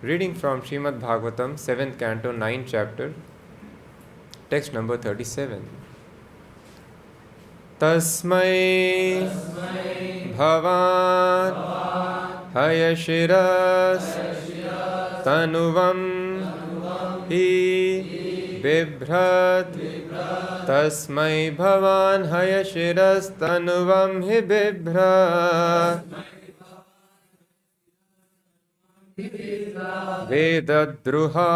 Reading from Śrīmad-Bhāgavatam, 7th Canto, 9th Chapter, text number 37. Tasmai Bhavan Hayashiras Tanuvam Hi Bibhrat Tasmai Bhavan Hayashiras Tanuvam Hi Bibhrat Vedadruha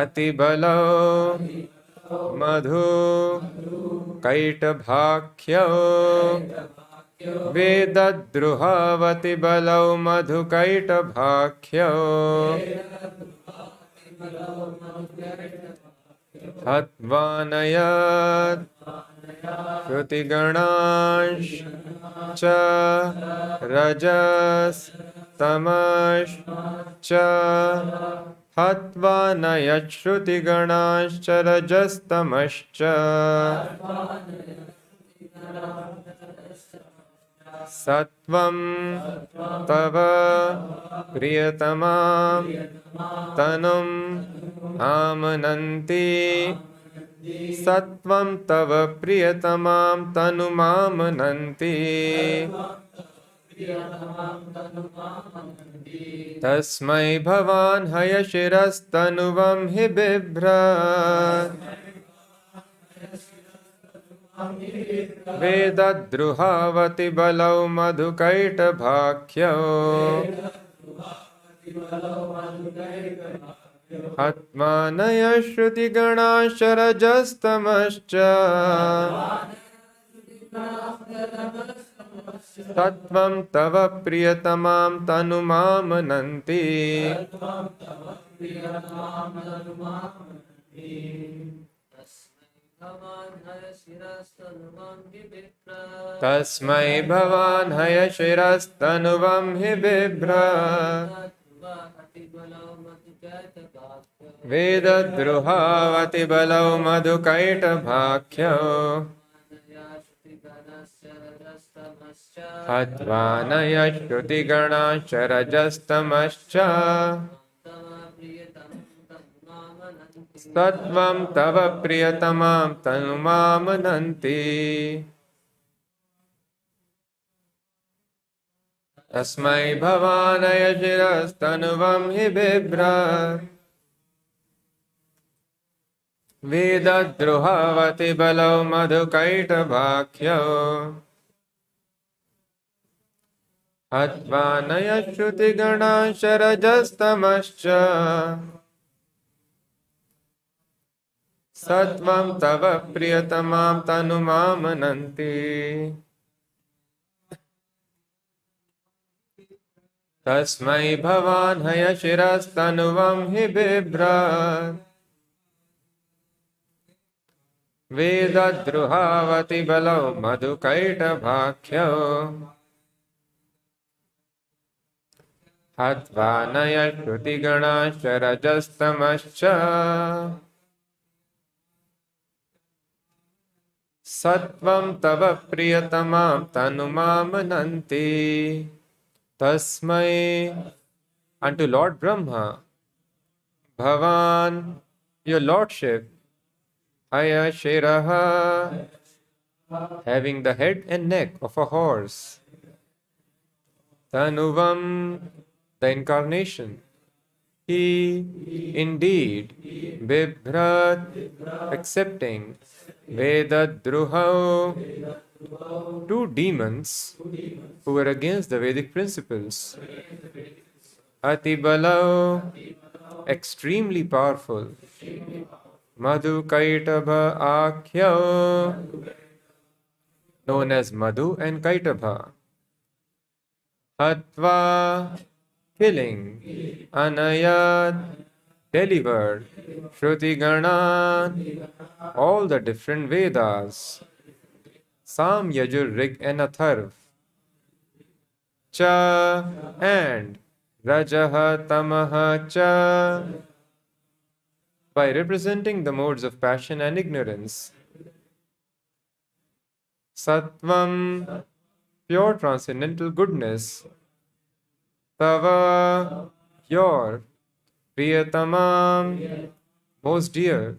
Atibalo Madhu Kaitabhakhyo Vedadruhavati Balau Madhu Kaitabhakhyo Hatvanayat Shrutiganash Cha Rajas Tamash Cha Hatvanayat Shrutiganash Cha Rajas Tamash Cha Sattvam Tava Priyatamam Tanum Amananti Sattvam Tava Priyatamam Tanum Amananti Tasmai Bhavan Hayashiras Tanuvam Hi Bibhrat Vedadruhavati Balau Madhu Kaitabhakhyo Atmanaya Shruti Ganasha Rajastamascha Tattvam Tava Priyatamam Tanumamananti Tasmai Bhavan Hayashiras Tanuvam Hi Bibhrat Vedadruhavati Balau Madhu Kaitabhakhyo Hatvanaya Shruti Ganasha Rajastamascha Sattvam Tava Priyatamam Tanumamananti Tasmai Bhavanaya Shiras Tanuvam Hi Bibhrat Vedadruhavati Balau Madhu Kaitabhakhyo Hatvanaya Shruti Ganasha Rajastamascha Sattvam Tava Priyatamam Tanumamananti Tasmai Bhavan Hayashiras Tanuvam Hi Bibhrat Vedadruhavati Balau Madhu Kaitabhakhyo Hatvanaya Shruti Ganasha Rajastamascha Sattvam Tava Priyatamam Tanumamananti Tasmai unto Lord Brahma Bhavan your lordship Hayashiraha having the head and neck of a horse Tanuvam the incarnation He indeed Bibhrat accepting Vedadruhau two demons who were against the Vedic principles Atibalau extremely powerful Madhu Kaitabha Akhyo known as Madhu and Kaitabha Hatva killing Anayat delivered Shruti Ganan all the different Vedas Sam, Yajur, Rig and Atharv Cha and Rajaha Tamaha Cha by representing the modes of passion and ignorance Sattvam pure transcendental goodness Tava, your Priyatamam, most dear,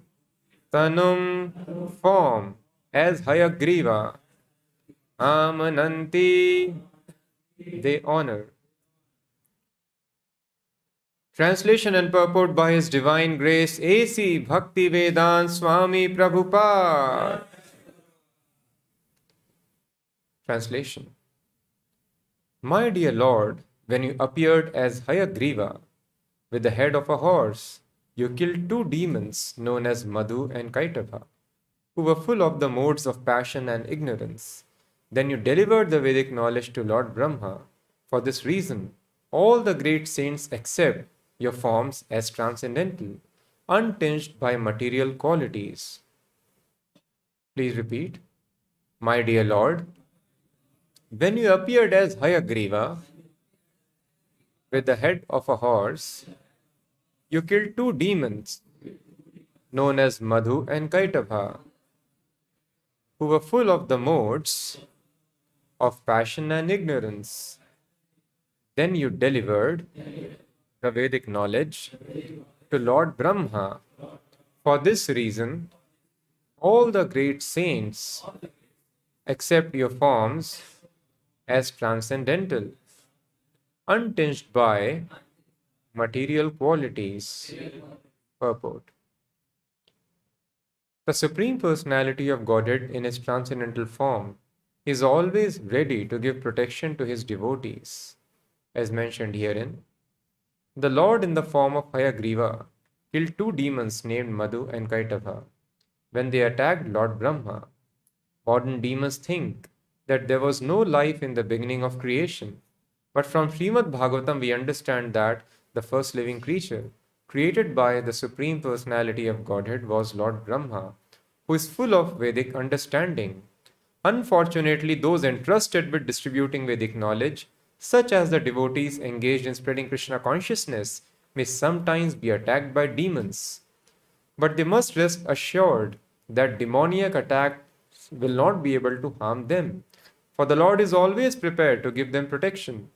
Tanum, form, as Hayagriva, Amananti, they honor. Translation and purport by His Divine Grace A.C. Bhakti Vedant Swami Prabhupada. Translation. My dear Lord, when you appeared as Hayagriva with the head of a horse, you killed two demons known as Madhu and Kaitava, who were full of the modes of passion and ignorance. Then you delivered the Vedic knowledge to Lord Brahma. For this reason, all the great saints accept your forms as transcendental, untinged by material qualities. Please repeat. My dear Lord, when you appeared as Hayagriva with the head of a horse, you killed two demons known as Madhu and Kaitava, who were full of the modes of passion and ignorance. Then you delivered the Vedic knowledge to Lord Brahma. For this reason, all the great saints accept your forms as transcendental, untinged by material qualities. Purport. The Supreme Personality of Godhead in His transcendental form is always ready to give protection to His devotees. As mentioned herein, the Lord in the form of Hayagriva killed two demons named Madhu and Kaitava when they attacked Lord Brahma. Modern demons think that there was no life in the beginning of creation, but from Śrīmad-Bhāgavatam we understand that the first living creature created by the Supreme Personality of Godhead was Lord Brahma, who is full of Vedic understanding. Unfortunately, those entrusted with distributing Vedic knowledge, such as the devotees engaged in spreading Krishna consciousness, may sometimes be attacked by demons. But they must rest assured that demoniac attacks will not be able to harm them, for the Lord is always prepared to give them protection.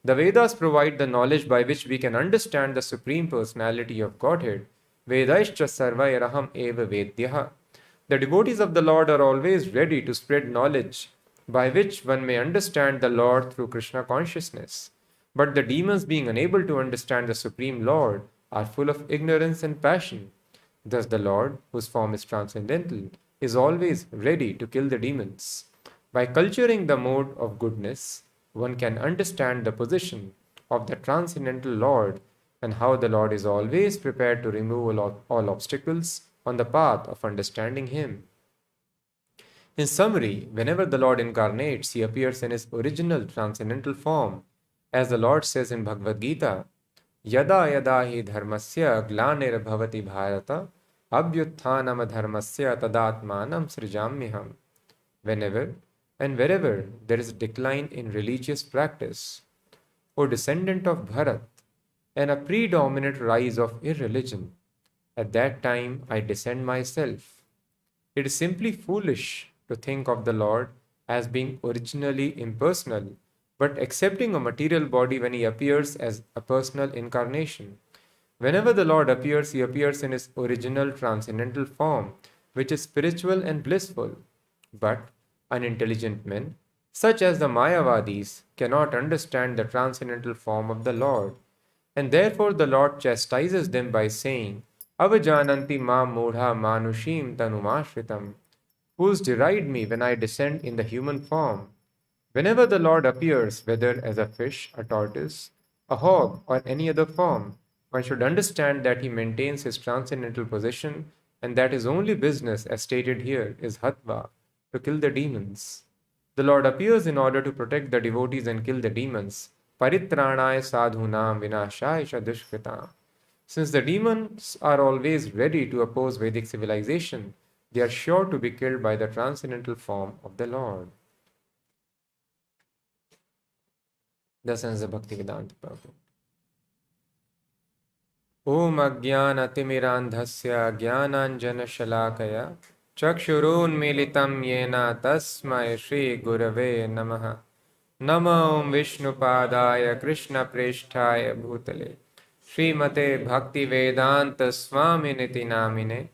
The Vedas provide the knowledge by which we can understand the Supreme Personality of Godhead. Vedaischa sarvairaham eva vedyaha. The devotees of the Lord are always ready to spread knowledge by which one may understand the Lord through Krishna consciousness. But the demons, being unable to understand the Supreme Lord, are full of ignorance and passion. Thus the Lord, whose form is transcendental, is always ready to kill the demons. By culturing the mode of goodness, one can understand the position of the transcendental Lord and how the Lord is always prepared to remove all obstacles on the path of understanding Him. In summary, whenever the Lord incarnates, He appears in His original transcendental form. As the Lord says in Bhagavad Gita, Yada yada hi dharmasya glanir bhavati bharata abhyutthanam dharmasya tadatmanam srijamyaham. Whenever and wherever there is a decline in religious practice, O descendant of Bharat, and a predominant rise of irreligion, at that time I descend myself. It is simply foolish to think of the Lord as being originally impersonal, but accepting a material body when He appears as a personal incarnation. Whenever the Lord appears, He appears in His original transcendental form, which is spiritual and blissful. But unintelligent men, such as the Mayavadis, cannot understand the transcendental form of the Lord, and therefore the Lord chastises them by saying, Avajananti ma mudha manushim tanumashritam. Fools deride me when I descend in the human form. Whenever the Lord appears, whether as a fish, a tortoise, a hog, or any other form, one should understand that He maintains His transcendental position and that His only business, as stated here, is hatva, to kill the demons. The Lord appears in order to protect the devotees and kill the demons. Paritranaya sadhunam vinashaya dushkritam. Since the demons are always ready to oppose Vedic civilization, they are sure to be killed by the transcendental form of the Lord. Thus ends the Bhakti Vedanta Prabhu. Om Ajnana Timirandhasya Jnananjana Shalakaya Chakshurun Militam Yena Tasmai Shri Gurave Namaha Namo Vishnupadaya Krishna Preshthaya Bhutale Srimate Bhakti Vedanta Swami Niti Namine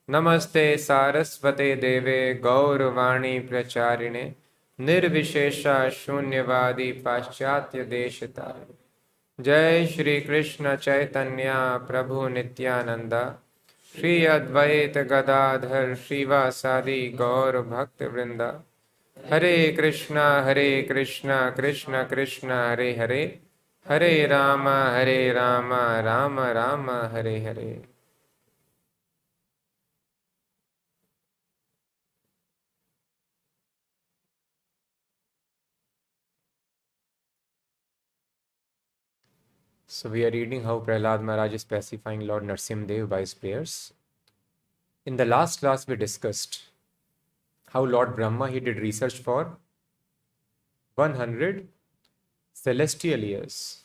Namaste Sarasvate Deve Gauravani Pracharine Nirvishesha Shunyavadi Paschatya Deshatare Jai Shri Krishna Chaitanya Prabhu Nityananda Shri Advaita Gadadhar Srivasadi Gaur Bhakti Vrinda Hare Krishna, Krishna Krishna, Hare Hare, Hare Rama, Rama Rama, Hare Hare. So we are reading how Prahlāda Mahārāja is pacifying Lord Narasimha by his prayers. In the last class we discussed how Lord Brahma, he did research for 100 celestial years.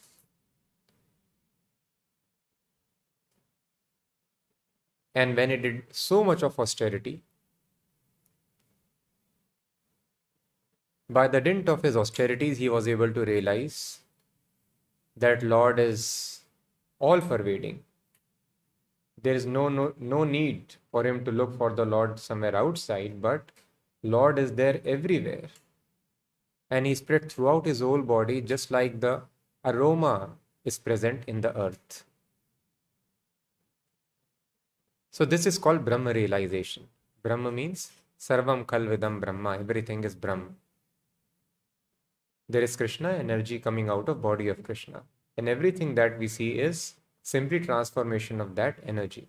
And when he did so much of austerity, by the dint of his austerities, he was able to realize that Lord is all pervading. There is no need for him to look for the Lord somewhere outside, but Lord is there everywhere. And he spread throughout his whole body, just like the aroma is present in the earth. So this is called Brahma realization. Brahma means Sarvam Kalvidam Brahma, everything is Brahma. There is Krishna, energy coming out of body of Krishna. And everything that we see is simply transformation of that energy.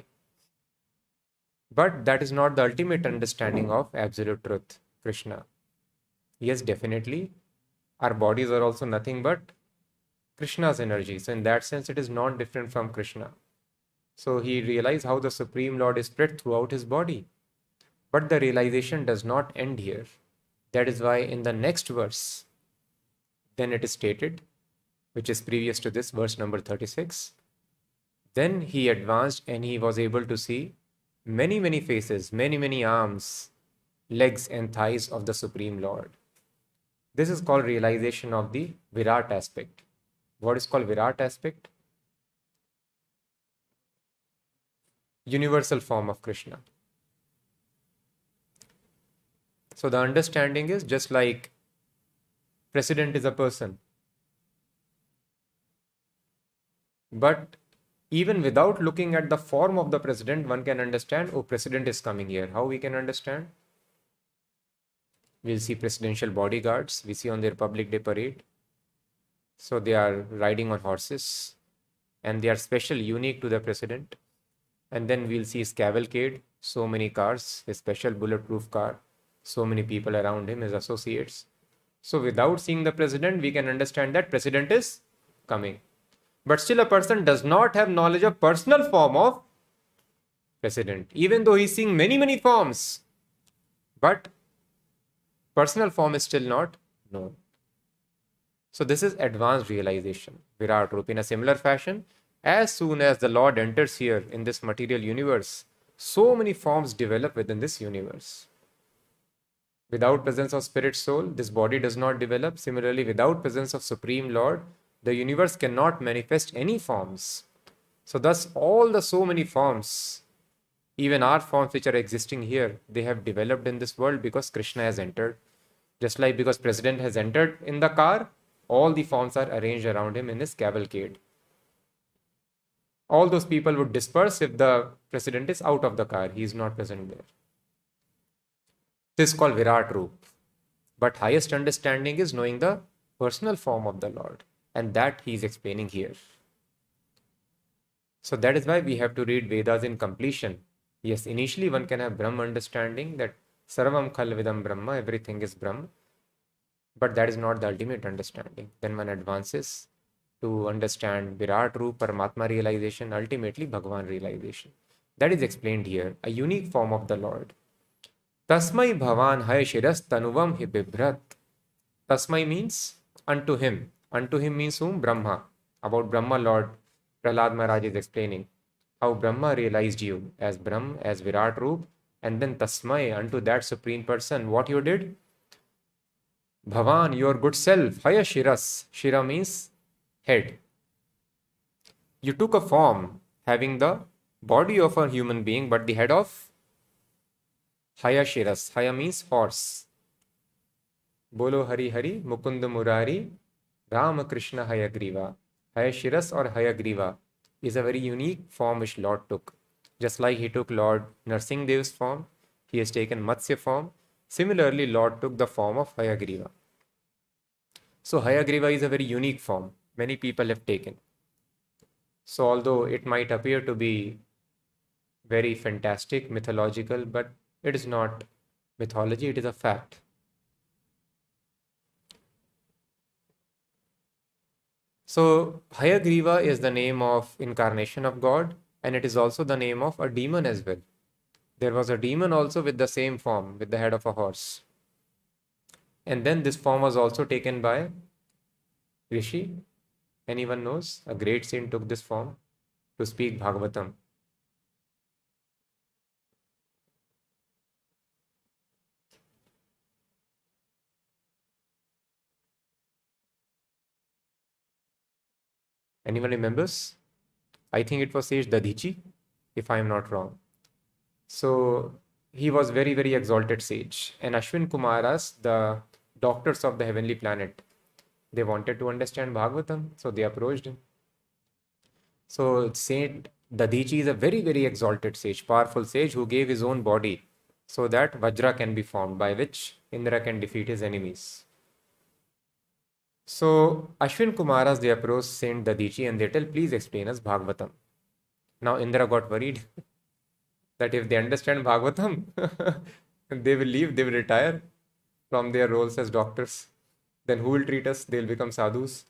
But that is not the ultimate understanding of absolute truth, Krishna. Yes, definitely, our bodies are also nothing but Krishna's energy. So in that sense, it is not different from Krishna. So he realized how the Supreme Lord is spread throughout his body. But the realization does not end here. That is why in the next verse, then it is stated, which is previous to this, verse number 36. Then he advanced and he was able to see many faces, many arms, legs and thighs of the Supreme Lord. This is called realization of the Virat aspect. What is called Virat aspect? Universal form of Krishna. So the understanding is just like president is a person. But even without looking at the form of the president, one can understand, oh, president is coming here. How we can understand? We'll see presidential bodyguards. We see on their Republic Day parade. So they are riding on horses and they are special, unique to the president. And then we'll see his cavalcade, so many cars, his special bulletproof car, so many people around him, his associates. So without seeing the president, we can understand that president is coming. But still a person does not have knowledge of personal form of president, even though he's seeing many forms. But personal form is still not known. So this is advanced realization, Virat Rupa. In a similar fashion, as soon as the Lord enters here in this material universe, so many forms develop within this universe. Without presence of spirit soul, this body does not develop. Similarly, without presence of Supreme Lord, the universe cannot manifest any forms. So thus all the so many forms, even our forms which are existing here, they have developed in this world because Krishna has entered. Just like because president has entered in the car, all the forms are arranged around him in his cavalcade. All those people would disperse if the president is out of the car. He is not present there. This is called Virat Rup. But highest understanding is knowing the personal form of the Lord. And that he is explaining here. So that is why we have to read Vedas in completion. Yes, initially one can have Brahma understanding that Sarvam Khalvidam Brahma, everything is Brahma. But that is not the ultimate understanding. Then one advances to understand Virat Rup, Paramatma realization, ultimately Bhagavan realization. That is explained here, a unique form of the Lord. Tasmai Bhavan Hai Shiras Tanuvam Hi Bibhrat. Tasmai means unto him. Unto him means whom? Brahma. About Brahma, Lord Prahlāda Mahārāja is explaining how Brahma realized you as Brahm, as Virat Rup, and then Tasmai, unto that Supreme Person, what you did? Bhavan, your good self. Haya Shiras. Shira means head. You took a form having the body of a human being, but the head of Haya Shiras. Haya means horse. Bolo Hari Hari, Mukunda Murari, Ram Krishna Hayagriva. Hayashiras or Hayagriva is a very unique form which Lord took. Just like he took Lord Narsingh Dev's form, he has taken Matsya form. Similarly, Lord took the form of Hayagriva. So Hayagriva is a very unique form. Many people have taken. So although it might appear to be very fantastic, mythological, but it is not mythology, it is a fact. So Hayagriva is the name of incarnation of God, and it is also the name of a demon as well. There was a demon also with the same form, with the head of a horse. And then this form was also taken by Rishi. Anyone knows? A great saint took this form to speak Bhagavatam. Anyone remembers? I think it was sage Dadhichi, if I am not wrong. So he was very, very exalted sage. And Ashwin Kumaras, the doctors of the heavenly planet, they wanted to understand Bhagavatam, so they approached him. So Saint Dadhichi is a very, very exalted sage, powerful sage who gave his own body so that Vajra can be formed, by which Indra can defeat his enemies. So Ashwin Kumaras, they approach Saint Dadhichi and they tell, please explain us Bhagavatam. Now Indra got worried that if they understand Bhagavatam, they will leave, they will retire from their roles as doctors. Then who will treat us? They will become sadhus.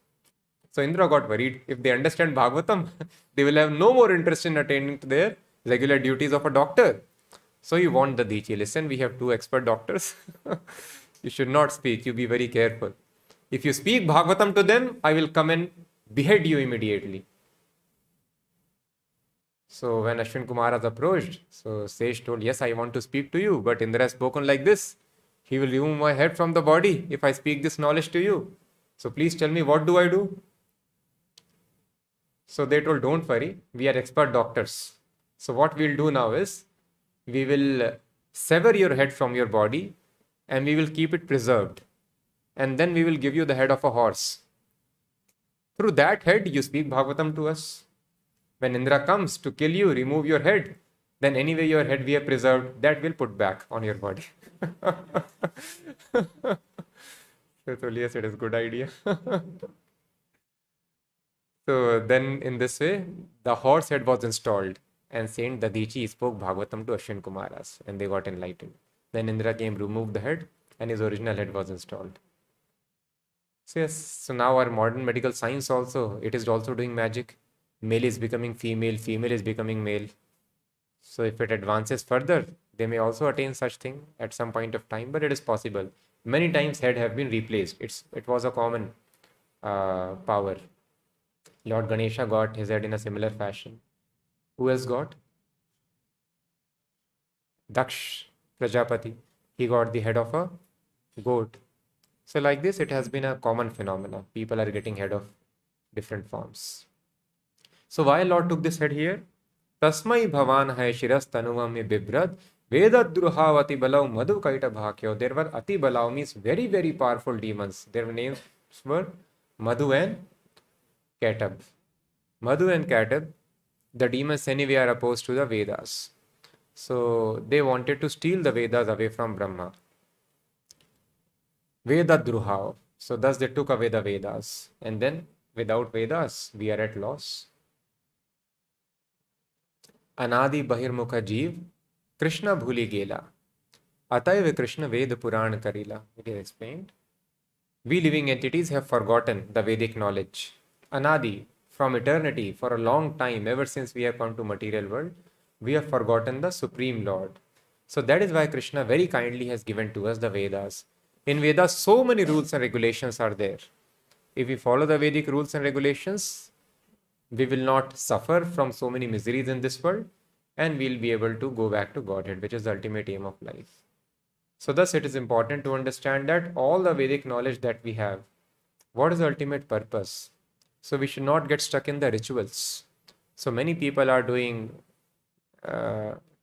So Indra got worried. If they understand Bhagavatam, they will have no more interest in attending to their regular duties of a doctor. So you warned Dadhichi, listen, we have 2 expert doctors. You should not speak. You be very careful. If you speak Bhagavatam to them, I will come and behead you immediately. So when Ashwin Kumaras approached, so sage told, yes, I want to speak to you, but Indra has spoken like this. He will remove my head from the body if I speak this knowledge to you. So please tell me, what do I do? So they told, don't worry, we are expert doctors. So what we'll do now is, we will sever your head from your body and we will keep it preserved. And then we will give you the head of a horse. Through that head, you speak Bhagavatam to us. When Indra comes to kill you, remove your head, then anyway your head we have preserved, that will put back on your body. So yes, it is a good idea. So then in this way, the horse head was installed and Saint Dadhichi spoke Bhagavatam to Ashwin Kumaras and they got enlightened. Then Indra came, removed the head and his original head was installed. So yes, so now our modern medical science also, it is also doing magic. Male is becoming female, female is becoming male. So if it advances further, they may also attain such thing at some point of time, but it is possible. Many times head have been replaced. It was a common power. Lord Ganesha got his head in a similar fashion. Who else got? Daksh Prajapati. He got the head of a goat. So like this, it has been a common phenomena. People are getting head of different forms. So why Lord took this head here? Tasmai bhavan hai shiras tanuvam me bibrad Vedad druhavati balau madhu kaita bhakyo. There were ati balau means very, very powerful demons. Their names were Madhu and Ketab. Madhu and Ketab, the demons anyway are opposed to the Vedas. So they wanted to steal the Vedas away from Brahma. Veda Druhav. So thus they took away the Vedas. And then without Vedas, we are at loss. Anadi Bahirmukha Jeev, Krishna Bhuli Gela. Ataiva Krishna Veda Puran Karila. It is explained. We living entities have forgotten the Vedic knowledge. Anadi, from eternity, for a long time, ever since we have come to material world, we have forgotten the Supreme Lord. So that is why Krishna very kindly has given to us the Vedas. In Vedas, so many rules and regulations are there. If we follow the Vedic rules and regulations, we will not suffer from so many miseries in this world and we'll be able to go back to Godhead, which is the ultimate aim of life. So thus it is important to understand that all the Vedic knowledge that we have, what is the ultimate purpose? So we should not get stuck in the rituals. So many people are doing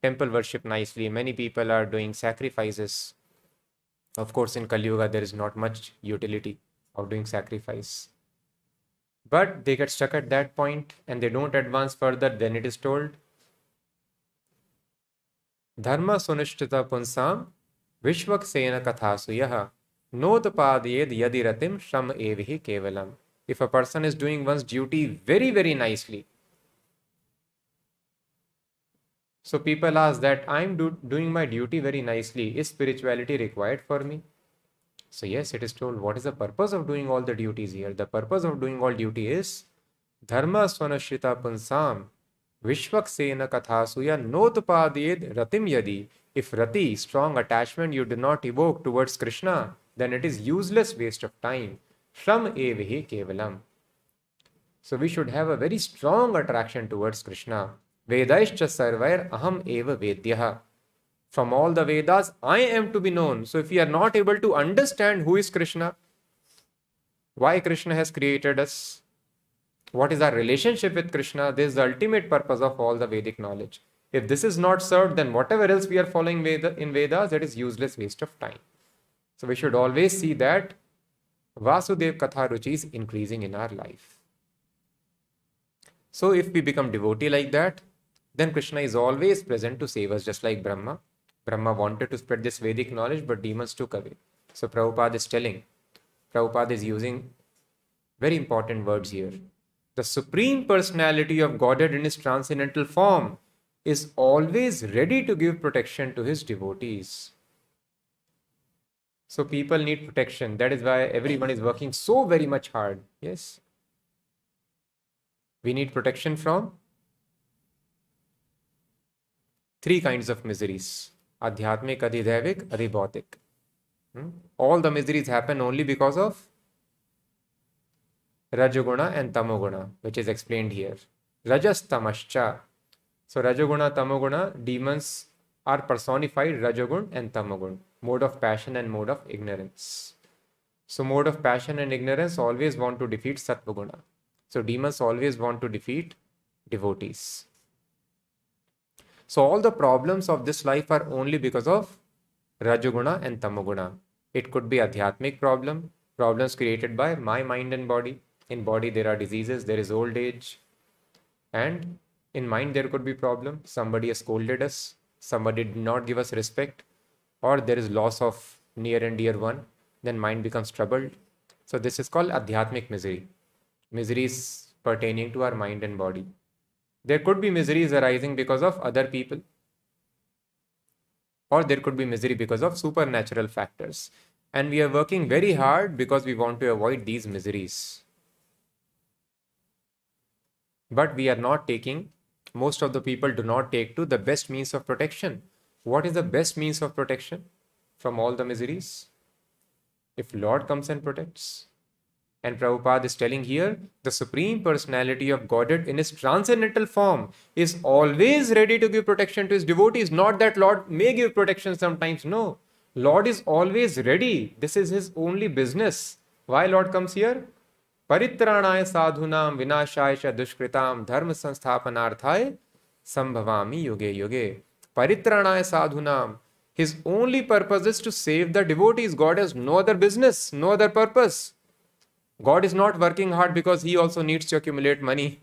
temple worship nicely. Many people are doing sacrifices. Of course, in Kali Yuga, there is not much utility of doing sacrifice. But they get stuck at that point and they don't advance further. Then it is told, Dharma sunushtita punsam vishvak sena kathasuyaha notpadayed yadiratim sham evihi kevalam. If a person is doing one's duty very, very nicely, so people ask that I'm doing my duty very nicely. Is spirituality required for me? So yes, it is told what is the purpose of doing all the duties here. The purpose of doing all duty is dharma swanashrita punsam vishvak sena kathasuya notpadayed ratim yadi. If rati, strong attachment, you do not evoke towards Krishna, then it is useless waste of time. Sham evihi kevalam. So we should have a very strong attraction towards Krishna. Vedaischa sarvair aham eva vedyaha. From all the Vedas, I am to be known. So if we are not able to understand who is Krishna, why Krishna has created us, what is our relationship with Krishna, this is the ultimate purpose of all the Vedic knowledge. If this is not served, then whatever else we are following in Vedas, that is useless waste of time. So we should always see that Vasudev Katha Ruchi is increasing in our life. So if we become devotee like that, then Krishna is always present to save us, just like Brahma. Brahma wanted to spread this Vedic knowledge, but demons took away. So Prabhupada is using very important words here. The Supreme Personality of Godhead in his transcendental form is always ready to give protection to his devotees. So people need protection. That is why everyone is working so very much hard. Yes. We need protection from three kinds of miseries. Adhyatmik, adhidevik, adhibhautik. All the miseries happen only because of Rajoguna and Tamoguna, which is explained here. Rajas tamascha. So Rajoguna, Tamoguna, demons are personified Rajogun and Tamogun, mode of passion and mode of ignorance. So mode of passion and ignorance always want to defeat Sattvaguna. So demons always want to defeat devotees. So all the problems of this life are only because of Rajoguna and Tamoguna. It could be Adhyatmic problems created by my mind and body. In body there are diseases, there is old age. And in mind there could be problem. Somebody has scolded us, somebody did not give us respect, or there is loss of near and dear one, then mind becomes troubled. So this is called Adhyatmic misery. Miseries pertaining to our mind and body. There could be miseries arising because of other people, or there could be misery because of supernatural factors. And we are working very hard because we want to avoid these miseries. But we are not taking, most of the people do not take to the best means of protection. What is the best means of protection from all the miseries? If Lord comes and protects. And Prabhupada is telling here, the Supreme Personality of Godhead in his transcendental form is always ready to give protection to his devotees. Not that Lord may give protection sometimes. No. Lord is always ready. This is his only business. Why Lord comes here? Paritranaya sadhunam vinashaya dushkritam dharma sansthapanarthaya sambhavami yuge yuge. Paritranaya sadhunam. His only purpose is to save the devotees. God has no other business, no other purpose. God is not working hard because he also needs to accumulate money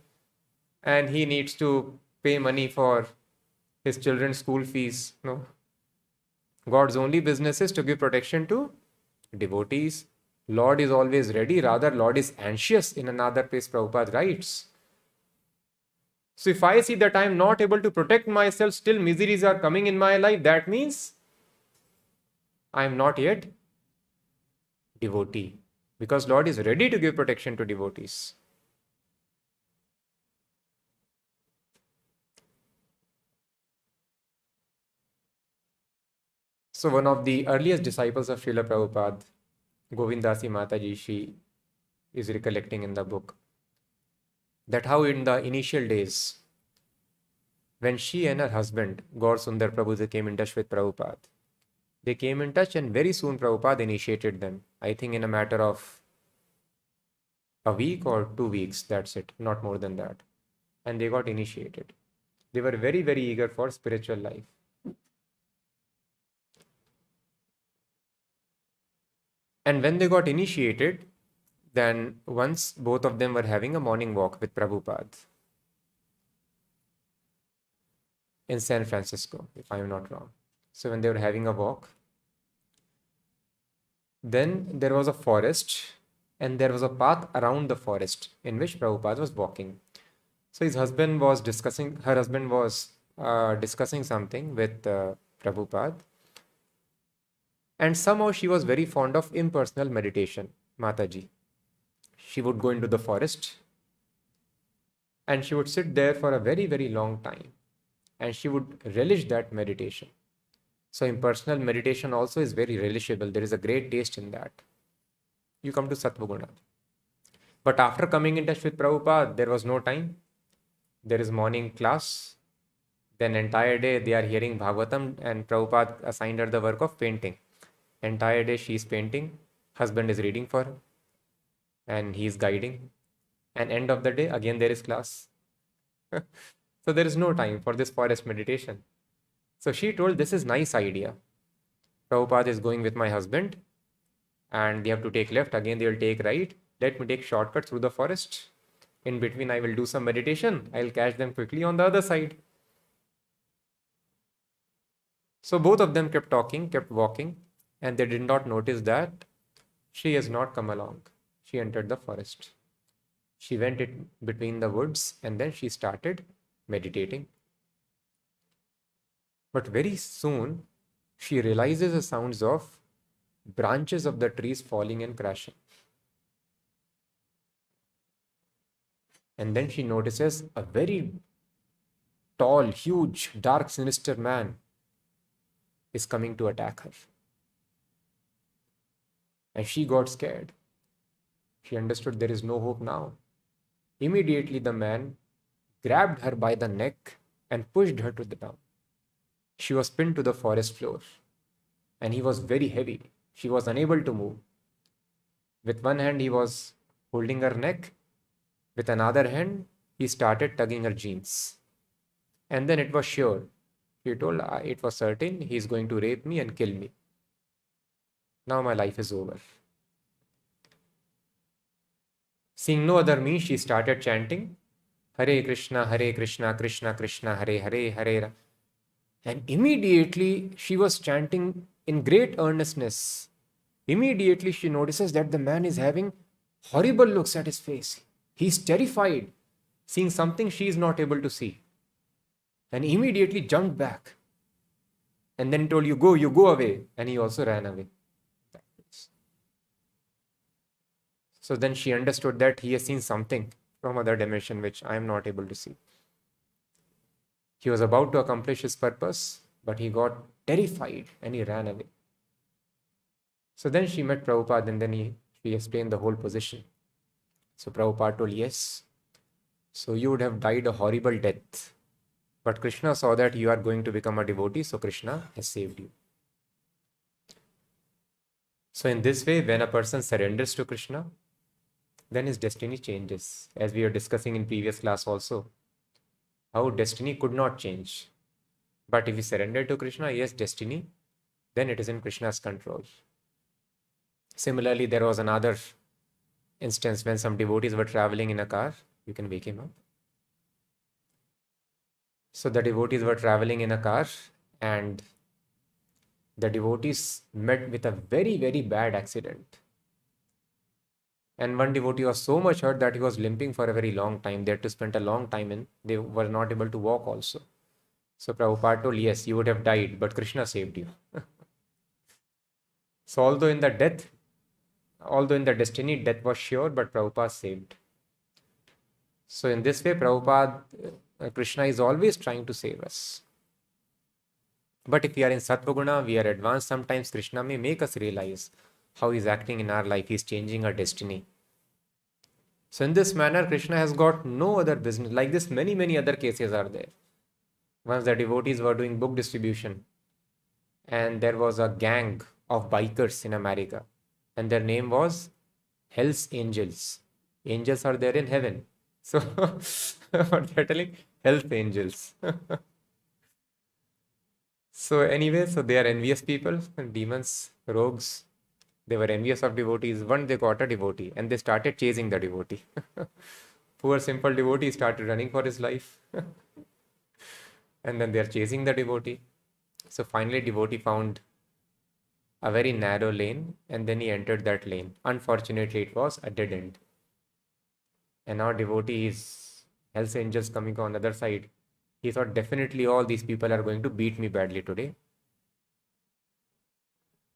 and he needs to pay money for his children's school fees. No. God's only business is to give protection to devotees. Lord is always ready. Rather, Lord is anxious. In another place, Prabhupada writes. So if I see that I am not able to protect myself, still miseries are coming in my life, that means I am not yet devotee. Because Lord is ready to give protection to devotees. So one of the earliest disciples of Srila Prabhupada, Govindasi Mataji, she is recollecting in the book that how in the initial days, when she and her husband, Gaur Sundar Prabhuji, came in touch with Prabhupada, They came in touch and very soon Prabhupada initiated them. I think in a matter of a week or 2 weeks, that's it, not more than that. And they got initiated. They were very, very eager for spiritual life. And when they got initiated, then once both of them were having a morning walk with Prabhupada in San Francisco, if I am not wrong. So when they were having a walk, then there was a forest and there was a path around the forest in which Prabhupada was walking. So her husband was discussing something with Prabhupada. And somehow she was very fond of impersonal meditation, Mataji. She would go into the forest and she would sit there for a very, very long time. And she would relish that meditation. So impersonal meditation also is very relishable. There is a great taste in that. You come to Sattva-guna. But after coming in touch with Prabhupada, there was no time. There is morning class. Then entire day they are hearing Bhagavatam and Prabhupada assigned her the work of painting. Entire day she is painting. Husband is reading for her. And he is guiding. And end of the day, again there is class. So there is no time for this forest meditation. So she told, this is nice idea. Prabhupada is going with my husband and they have to take left. Again, they will take right. Let me take shortcut through the forest. In between, I will do some meditation. I will catch them quickly on the other side. So both of them kept talking, kept walking, and they did not notice that she has not come along. She entered the forest. She went in between the woods and then she started meditating. But very soon, she realizes the sounds of branches of the trees falling and crashing. And then she notices a very tall, huge, dark, sinister man is coming to attack her. And she got scared. She understood there is no hope now. Immediately the man grabbed her by the neck and pushed her to the ground. She was pinned to the forest floor and he was very heavy. She was unable to move. With one hand he was holding her neck. With another hand he started tugging her jeans. And then it was sure. She told, it was certain he is going to rape me and kill me. Now my life is over. Seeing no other means, she started chanting, Hare Krishna, Krishna Krishna, Hare Hare, Hare Rama. And immediately she was chanting in great earnestness. Immediately she notices that the man is having horrible looks at his face. He is terrified, seeing something she is not able to see. And immediately jumped back. And then told, you go away. And he also ran away. So then she understood that he has seen something from other dimension which I am not able to see. He was about to accomplish his purpose, but he got terrified and he ran away. So then she met Prabhupada and then she explained the whole position. So Prabhupada told, yes, so you would have died a horrible death. But Krishna saw that you are going to become a devotee, so Krishna has saved you. So in this way, when a person surrenders to Krishna, then his destiny changes. As we were discussing in previous class also, how destiny could not change. But if we surrender to Krishna, yes, destiny, then it is in Krishna's control. Similarly, there was another instance when some devotees were traveling in a car. You can wake him up. So the devotees were traveling in a car and the devotees met with a very, very bad accident. And one devotee was so much hurt that he was limping for a very long time. They had to spend a long time and they were not able to walk also. So Prabhupada told, yes, you would have died, but Krishna saved you. So although in the destiny, death was sure, but Prabhupada saved. So in this way, Krishna is always trying to save us. But if we are in Sattva-guna, we are advanced, sometimes Krishna may make us realize how he is acting in our life. He is changing our destiny. So in this manner, Krishna has got no other business. Like this, many, many other cases are there. Once the devotees were doing book distribution and there was a gang of bikers in America, and their name was Hell's Angels. Angels are there in heaven. So, what they're telling? Hell's Angels. So, anyway, so they are envious people, demons, rogues. They were envious of devotees. One, they got a devotee and they started chasing the devotee. Poor simple devotee started running for his life. And then they are chasing the devotee. So finally, devotee found a very narrow lane and then he entered that lane. Unfortunately, it was a dead end. And now devotee is Hell's Angels coming on the other side. He thought definitely all these people are going to beat me badly today.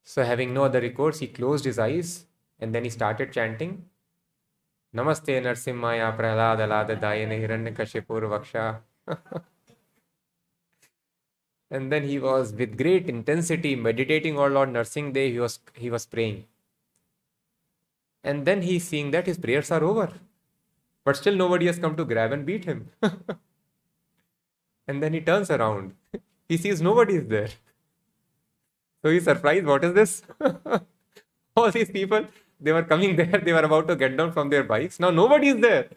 So having no other recourse, he closed his eyes and then he started chanting, Namaste Narasimhaya Prahlāda Mahārāja Hiranyakashipur Vaksha. And then he was with great intensity meditating on Lord Narasimha. He was praying. And then he's seeing that his prayers are over. But still nobody has come to grab and beat him. And then he turns around. He sees nobody is there. So he's surprised, what is this? All these people, they were coming there, they were about to get down from their bikes. Now nobody is there.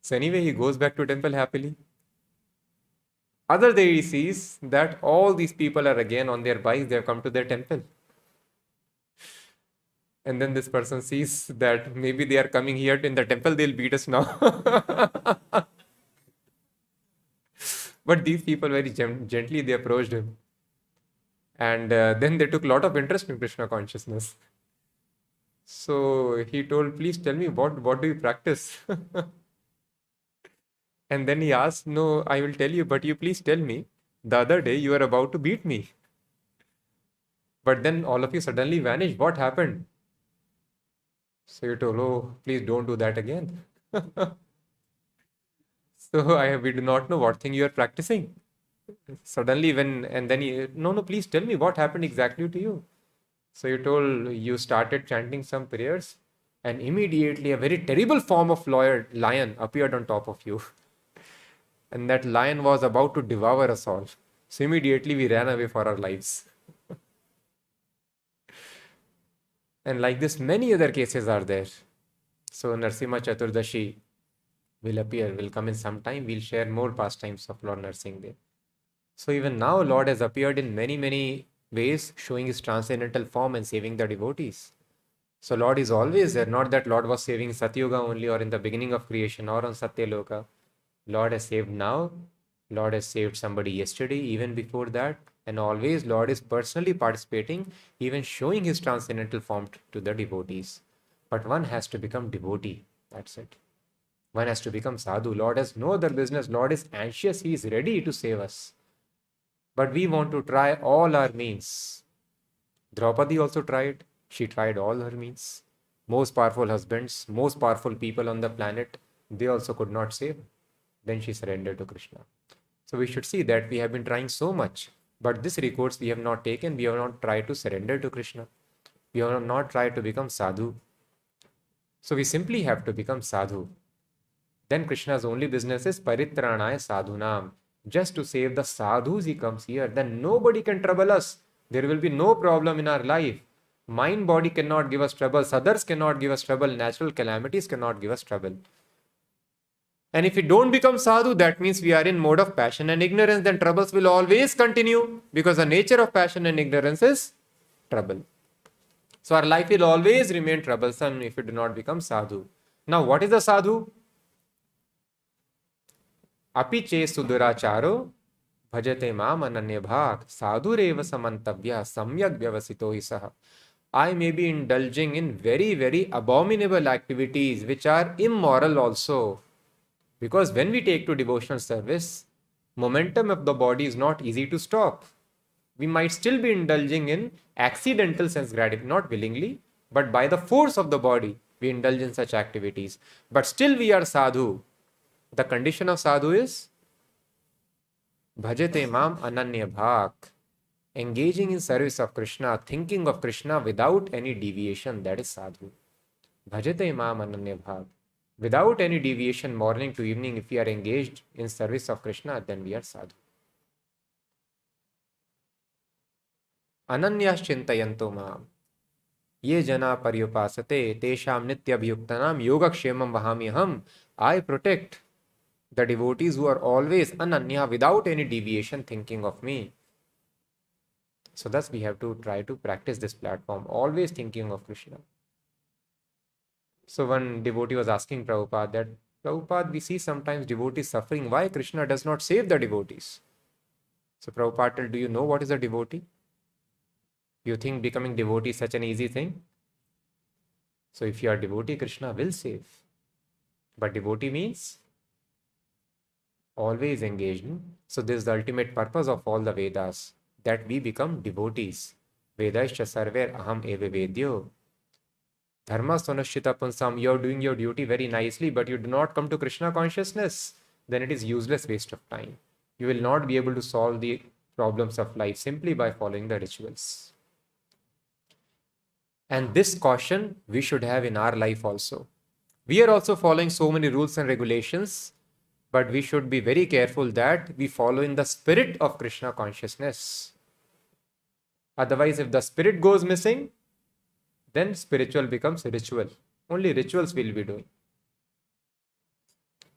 So anyway, he goes back to temple happily. Other day he sees that all these people are again on their bikes, they have come to their temple. And then this person sees that maybe they are coming here in the temple, they'll beat us now. But these people very gently, they approached him. And then they took a lot of interest in Krishna consciousness. So he told, please tell me, what do you practice? And then he asked, no, I will tell you, but you please tell me, the other day you were about to beat me. But then all of you suddenly vanished. What happened? So he told, oh, please don't do that again. So we do not know what thing you are practicing. Suddenly no, please tell me what happened exactly to you. So you told you started chanting some prayers and immediately a very terrible form of lion appeared on top of you. And that lion was about to devour us all. So immediately we ran away for our lives. And like this, many other cases are there. So Narasimha Chaturdashi will come in some time. We'll share more pastimes of Lord Narasimha. So even now, Lord has appeared in many, many ways, showing his transcendental form and saving the devotees. So Lord is always there. Not that Lord was saving Satyuga only or in the beginning of creation or on Satyaloka. Lord has saved now. Lord has saved somebody yesterday, even before that. And always Lord is personally participating, even showing his transcendental form to the devotees. But one has to become devotee. That's it. One has to become sadhu. Lord has no other business. Lord is anxious. He is ready to save us. But we want to try all our means. Draupadi also tried. She tried all her means. Most powerful husbands, most powerful people on the planet, they also could not save. Then she surrendered to Krishna. So we should see that we have been trying so much. But this recourse we have not taken. We have not tried to surrender to Krishna. We have not tried to become sadhu. So we simply have to become sadhu. Then Krishna's only business is paritranaya sadhunam. Just to save the sadhus he comes here. Then nobody can trouble us. There will be no problem in our life. Mind, body cannot give us trouble. Others cannot give us trouble. Natural calamities cannot give us trouble. And if we don't become sadhu, that means we are in mode of passion and ignorance. Then troubles will always continue. Because the nature of passion and ignorance is trouble. So our life will always remain troublesome if we do not become sadhu. Now what is a sadhu? Api che suduracharo bhajate mam ananya bhak sadhureva samantavya samyak vyavasito hi saha. I may be indulging in very, very abominable activities which are immoral also. Because when we take to devotional service, momentum of the body is not easy to stop. We might still be indulging in accidental sense gratification, not willingly, but by the force of the body, we indulge in such activities. But still we are sadhu. The condition of sadhu is bhajate mam ananya bhak. Engaging in service of Krishna, thinking of Krishna without any deviation, that is sadhu. Bhajate mam ananya bhak. Without any deviation, morning to evening, if we are engaged in service of Krishna, then we are sadhu. Ananyas chintayanto mam. Ye jana paryupasate tesham nityabhyuktanam yogakshemam vahamyaham. I protect the devotees who are always ananya, without any deviation, thinking of me. So thus we have to try to practice this platform, always thinking of Krishna. So one devotee was asking Prabhupada that, Prabhupada, we see sometimes devotees suffering. Why Krishna does not save the devotees? So Prabhupada told, do you know what is a devotee? You think becoming devotee is such an easy thing? So if you are devotee, Krishna will save. But devotee means always engaged. So this is the ultimate purpose of all the Vedas, that we become devotees. Vedaischa sarver aham eva vedyo. Dharma sonashita punsam. You are doing your duty very nicely, but you do not come to Krishna consciousness, then it is useless waste of time. You will not be able to solve the problems of life simply by following the rituals. And this caution we should have in our life also. We are also following so many rules and regulations, but we should be very careful that we follow in the spirit of Krishna consciousness. Otherwise, if the spirit goes missing, then spiritual becomes ritual. Only rituals we'll be doing.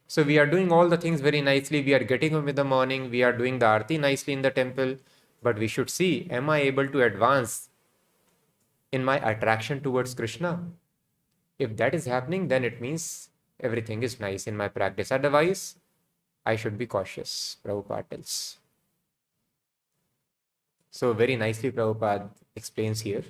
So we are doing all the things very nicely. We are getting up in the morning. We are doing the arti nicely in the temple. But we should see, am I able to advance in my attraction towards Krishna? If that is happening, then it means everything is nice in my practice. Otherwise, I should be cautious, Prabhupada tells. So very nicely Prabhupada explains here.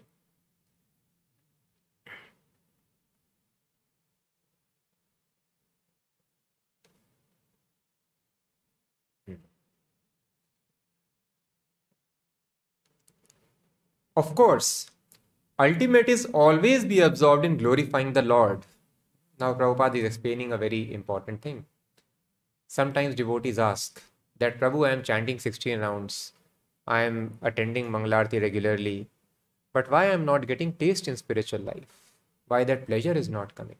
Of course, ultimate is always be absorbed in glorifying the Lord. Now Prabhupada is explaining a very important thing. Sometimes devotees ask that, Prabhu, I am chanting 16 rounds. I am attending Mangalarti regularly. But why I am not getting taste in spiritual life? Why that pleasure is not coming?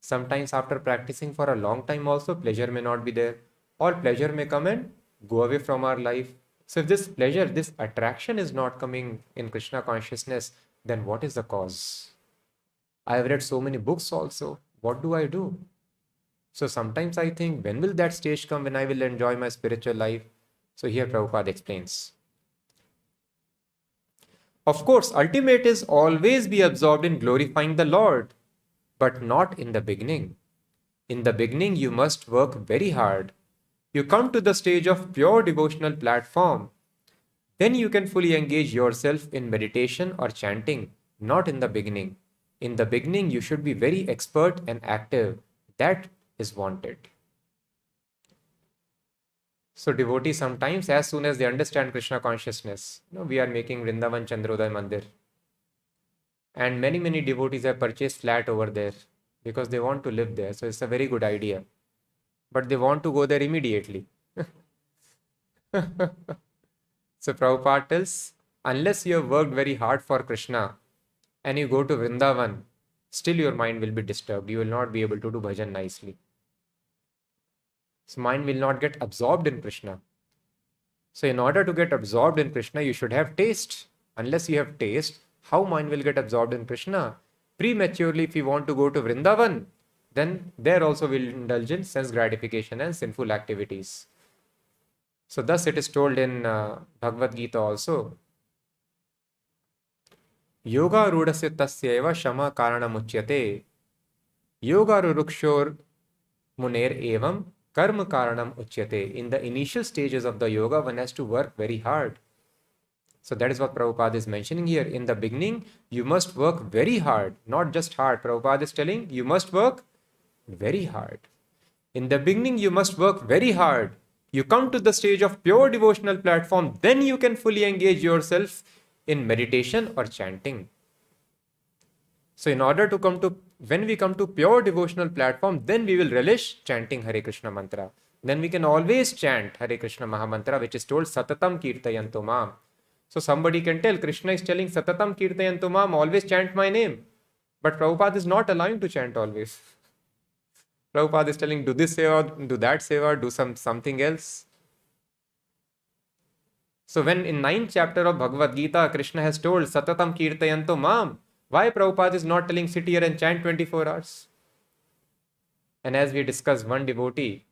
Sometimes after practicing for a long time also, pleasure may not be there. Or pleasure may come and go away from our life. So if this pleasure, this attraction is not coming in Krishna consciousness, then what is the cause? I have read so many books also. What do I do? So sometimes I think, when will that stage come when I will enjoy my spiritual life? So here Prabhupada explains. Of course, ultimate is always be absorbed in glorifying the Lord, but not in the beginning. In the beginning, you must work very hard. You come to the stage of pure devotional platform. Then you can fully engage yourself in meditation or chanting, not in the beginning. In the beginning, you should be very expert and active. That is wanted. So devotees sometimes, as soon as they understand Krishna consciousness, we are making Vrindavan Chandrodaya Mandir. And many devotees have purchased flat over there because they want to live there. So it's a very good idea. But they want to go there immediately. So Prabhupada tells, unless you have worked very hard for Krishna and you go to Vrindavan, still your mind will be disturbed. You will not be able to do bhajan nicely. So mind will not get absorbed in Krishna. So in order to get absorbed in Krishna, you should have taste. Unless you have taste, how mind will get absorbed in Krishna? Prematurely, if you want to go to Vrindavan, then there also will indulge in sense gratification and sinful activities. So thus it is told in Bhagavad Gita also. Yoga rudasya tasyeva shama karanam uchyate. Yoga rurukshor muner evam karma karanam uchyate. In the initial stages of the yoga, one has to work very hard. So that is what Prabhupada is mentioning here. In the beginning, you must work very hard, not just hard. Prabhupada is telling you must work very hard. In the beginning, you must work very hard. You come to the stage of pure devotional platform, then you can fully engage yourself in meditation or chanting. So in order to come to, when we come to pure devotional platform, then we will relish chanting Hare Krishna mantra. Then we can always chant Hare Krishna Mahamantra, which is told Satatam Kirtayantu Mam. So somebody can tell, Krishna is telling Satatam Kirtayantu Mam, always chant my name. But Prabhupada is not allowing to chant always. Prabhupada is telling, do this seva, do that seva, do something else. So when in 9th chapter of Bhagavad Gita, Krishna has told Satatam Kirtayanto Mam, why Prabhupada is not telling sit here and chant 24 hours? And as we discussed, one devotee,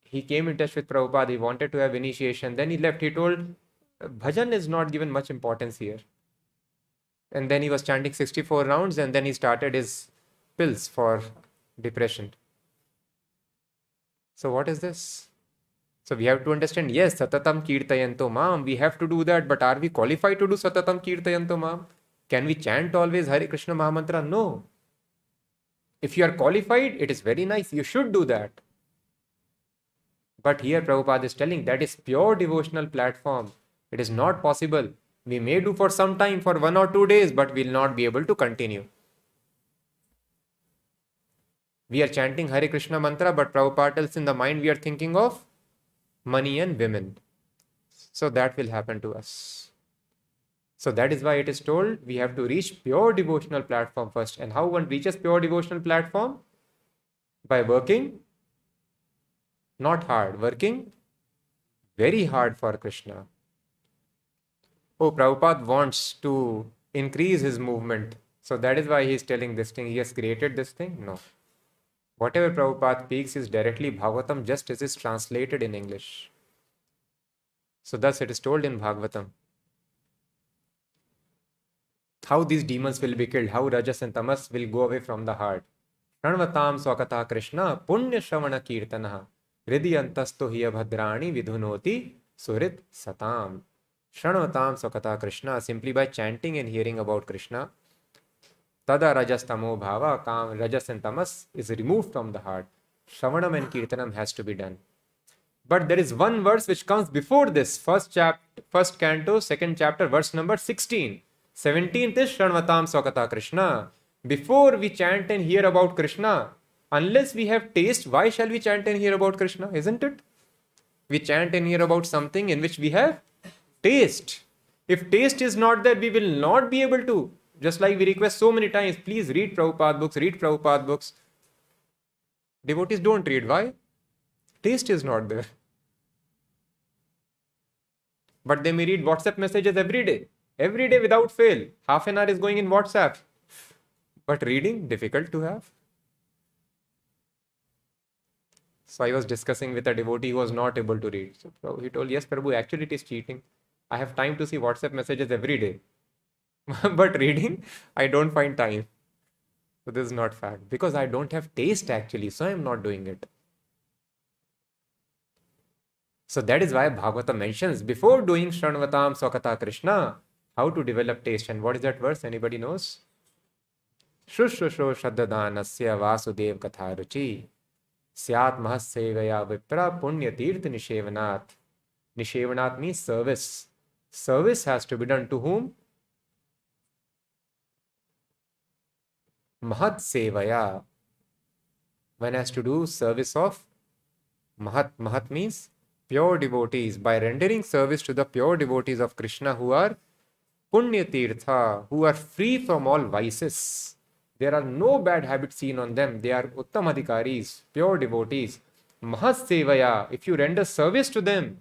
he came in touch with Prabhupada, he wanted to have initiation, then he left, he told, bhajan is not given much importance here. And then he was chanting 64 rounds and then he started his pills for depression. So what is this? So we have to understand, yes, Satatam Kirtayanto Mam, we have to do that, but are we qualified to do Satatam Kirtayanto Mam? Can we chant always Hare Krishna Mahamantra? No. If you are qualified, it is very nice, you should do that. But here Prabhupada is telling that is pure devotional platform. It is not possible. We may do for some time, for 1 or 2 days, but we will not be able to continue. We are chanting Hare Krishna mantra, but Prabhupada tells in the mind we are thinking of money and women. So that will happen to us. So that is why it is told we have to reach pure devotional platform first. And how one reaches pure devotional platform? By working, not hard, working very hard for Krishna. Oh, Prabhupada wants to increase his movement. So that is why he is telling this thing. He has created this thing? No. Whatever Prabhupada speaks is directly Bhagavatam, just as is translated in English. So thus it is told in Bhagavatam how these demons will be killed, how Rajas and Tamas will go away from the heart. Pranvatam swakata Krishna punya shravana kirtanaha hridiyantasto hiya bhadrani vidhunoti surit satam. Shranvatam swakata Krishna, simply by chanting and hearing about Krishna, tada rajas tamo bhava, kam, rajas and tamas is removed from the heart. Shravanam and kirtanam has to be done. But there is one verse which comes before this, first canto, second chapter, verse number 16. 17th is Shranvatam swakata Krishna. Before we chant and hear about Krishna, unless we have taste, why shall we chant and hear about Krishna? Isn't it? We chant and hear about something in which we have taste. If taste is not there, we will not be able to. Just like we request so many times, please read Prabhupada books, read Prabhupada books. Devotees don't read. Why? Taste is not there. But they may read WhatsApp messages every day. Every day without fail. Half an hour is going in WhatsApp. But reading, difficult to have. So I was discussing with a devotee who was not able to read. So he told, yes, Prabhu, actually it is cheating. I have time to see WhatsApp messages every day. But reading, I don't find time. So this is not fact. Because I don't have taste actually. So I am not doing it. So that is why Bhagavatam mentions before doing Shranvatam Swakata Krishna, how to develop taste. And what is that verse? Anybody knows? Shushusho Shaddadanasya Vasudev Katharuchi Syat Mahasevaya Vipra Punya Tirth Nishevanat. Nishevanat means service. Service has to be done to whom? Mahat Sevaya. One has to do service of Mahat. Mahat means pure devotees. By rendering service to the pure devotees of Krishna who are Punya Tirtha, who are free from all vices. There are no bad habits seen on them. They are Uttamadhikaris, pure devotees. Mahat Sevaya. If you render service to them,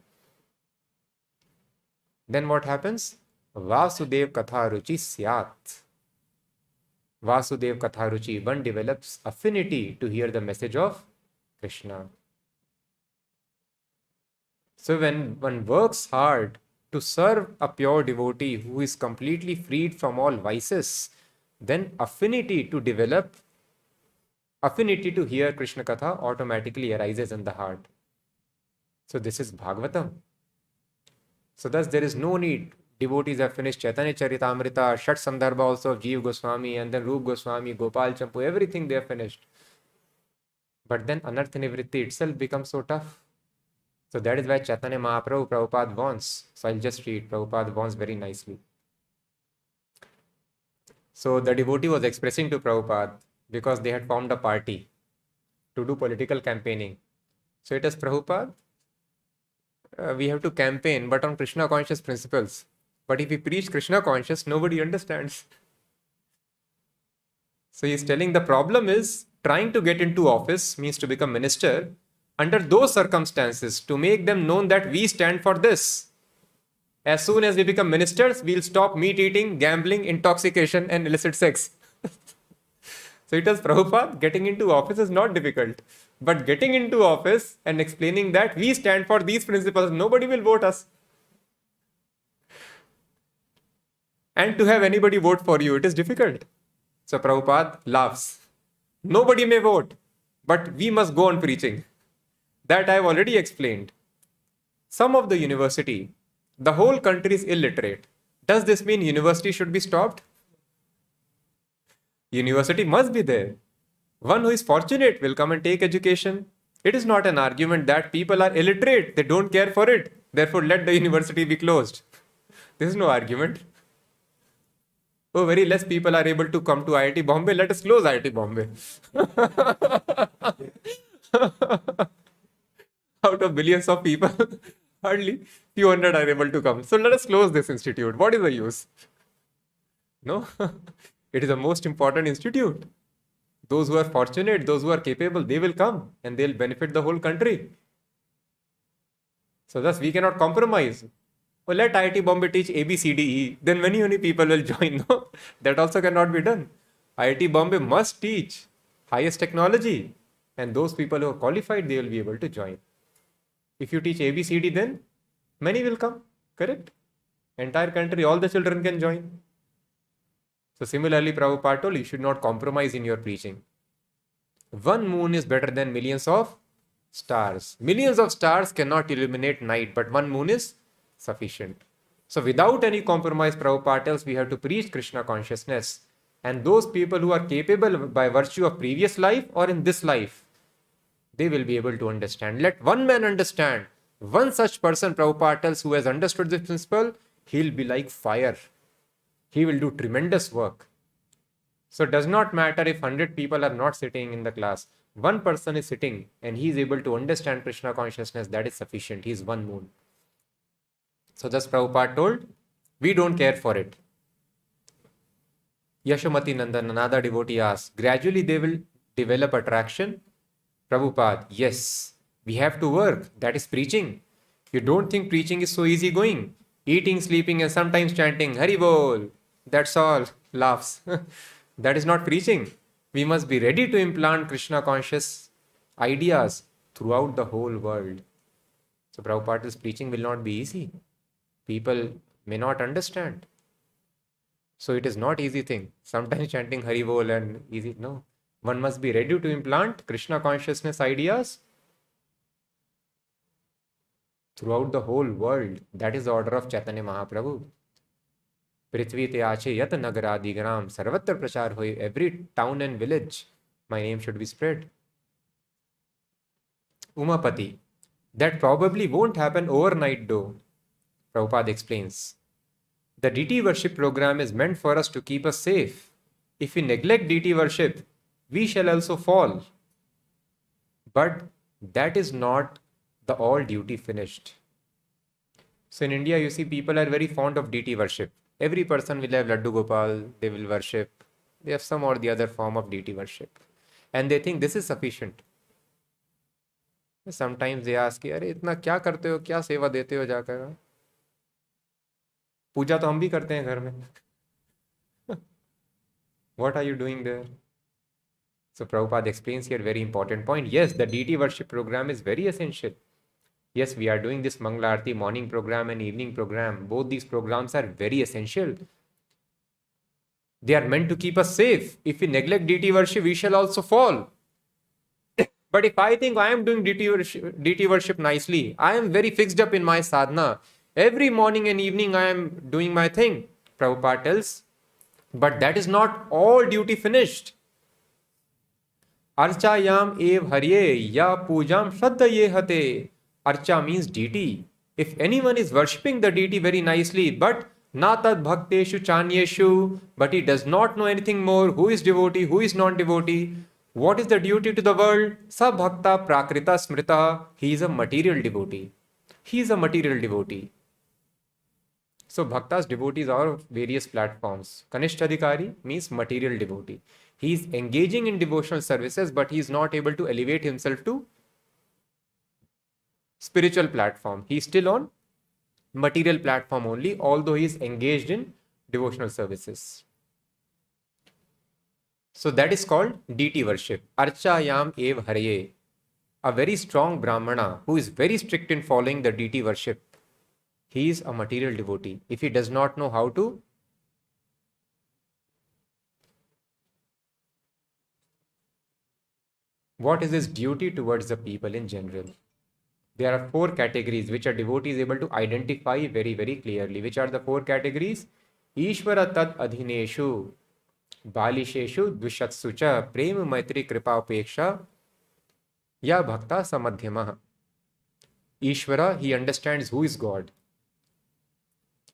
then what happens? Vasudev Katha Ruchi Syat. Vasudev Katha Ruchi. One develops affinity to hear the message of Krishna. So when one works hard to serve a pure devotee who is completely freed from all vices, then affinity to develop, affinity to hear Krishna Katha automatically arises in the heart. So this is Bhagavatam. So thus there is no need. Devotees have finished Chaitanya Charitamrita, Shat Sandarbha also of Jeev Goswami, and then Rup Goswami, Gopal Champu, everything they have finished. But then Anartha Nivritti itself becomes so tough. So that is why Chaitanya Mahaprabhu, Prabhupada wants. So I'll just read. Prabhupada wants very nicely. So the devotee was expressing to Prabhupada because they had formed a party to do political campaigning. So it is Prabhupada, we have to campaign but on Krishna conscious principles. But if we preach Krishna conscious, nobody understands. So he is telling the problem is trying to get into office means to become minister under those circumstances to make them known that we stand for this. As soon as we become ministers, we'll stop meat eating, gambling, intoxication, and illicit sex. So it tells Prabhupada, getting into office is not difficult. But getting into office and explaining that we stand for these principles, nobody will vote us. And to have anybody vote for you, it is difficult. So Prabhupada laughs. Nobody may vote, but we must go on preaching. That I have already explained. Some of the university, the whole country is illiterate. Does this mean university should be stopped? University must be there. One who is fortunate will come and take education. It is not an argument that people are illiterate, they don't care for it. Therefore, let the university be closed. This is no argument. Oh, very less people are able to come to IIT Bombay. Let us close IIT Bombay. Out of billions of people, hardly few hundred are able to come. So let us close this institute. What is the use? No, it is the most important institute. Those who are fortunate, those who are capable, they will come and they'll benefit the whole country. So thus we cannot compromise. Well, let IIT Bombay teach ABCDE, then many people will join. No, that also cannot be done. IIT Bombay must teach highest technology, and those people who are qualified, they will be able to join. If you teach ABCD, then many will come, correct? Entire country, all the children can join. So similarly, Prabhupada told you should not compromise in your preaching. One moon is better than millions of stars. Millions of stars cannot illuminate night, but one moon is sufficient. So without any compromise, Prabhupada tells we have to preach Krishna consciousness. And those people who are capable by virtue of previous life or in this life, they will be able to understand. Let one man understand. One such person, Prabhupada tells, who has understood this principle, he'll be like fire. He will do tremendous work. So it does not matter if 100 people are not sitting in the class. One person is sitting and he is able to understand Krishna consciousness. That is sufficient. He is one moon. So thus Prabhupada told, we don't care for it. Yashomati Nandan, another devotee asks, gradually they will develop attraction. Prabhupada, yes, we have to work. That is preaching. You don't think preaching is so easy going. Eating, sleeping, and sometimes chanting, Hari Bol. That's all. Laughs. That is not preaching. We must be ready to implant Krishna conscious ideas throughout the whole world. So Prabhupada's preaching will not be easy. People may not understand. So it is not easy thing. Sometimes chanting Hari Bol and easy. No. One must be ready to implant Krishna consciousness ideas throughout the whole world. That is the order of Chaitanya Mahaprabhu. Prithvi te ache yat nagaradi gram sarvatra prachar hoye. Every town and village, my name should be spread. Umapati, that probably won't happen overnight though. Prabhupada explains. The deity worship program is meant for us to keep us safe. If we neglect deity worship, we shall also fall. But that is not the all duty finished. So in India, you see people are very fond of deity worship. Every person will have Laddu Gopal, they will worship. They have some or the other form of deity worship. And they think this is sufficient. Sometimes they ask, अरे इतना क्या करते हो, क्या सेवा देते हो जाकर? पूजा तो हम भी करते हैं घर में. What are you doing there? So Prabhupada explains here very important point. Yes, the deity worship program is very essential. Yes, we are doing this Mangala Aarti morning program and evening program. Both these programs are very essential. They are meant to keep us safe. If we neglect deity worship, we shall also fall. But if I think I am doing deity worship nicely, I am very fixed up in my sadhana. Every morning and evening I am doing my thing, Prabhupada tells. But that is not all duty finished. Archayam ev harye ya pujam shraddhaye hate. Archa means deity. If anyone is worshipping the deity very nicely, but natad bhakteshu chanyeshu, but he does not know anything more, who is devotee, who is non-devotee, what is the duty to the world? Sa bhakta prakrita smrita. He is a material devotee. He is a material devotee. So bhaktas, devotees are of various platforms. Kanishta Adhikari means material devotee. He is engaging in devotional services, but he is not able to elevate himself to spiritual platform. He is still on material platform only, although he is engaged in devotional services. So that is called deity worship. Archayam ev Hare. A very strong Brahmana who is very strict in following the deity worship, he is a material devotee. If he does not know how to, what is his duty towards the people in general? There are 4 categories which a devotee is able to identify very, very clearly. Which are the 4 categories? Ishvara tad adhineshu, balisheshu dvishatsu cha, prema maitri kripa upeksha, ya bhakta samadhyamah. Ishvara, he understands who is God.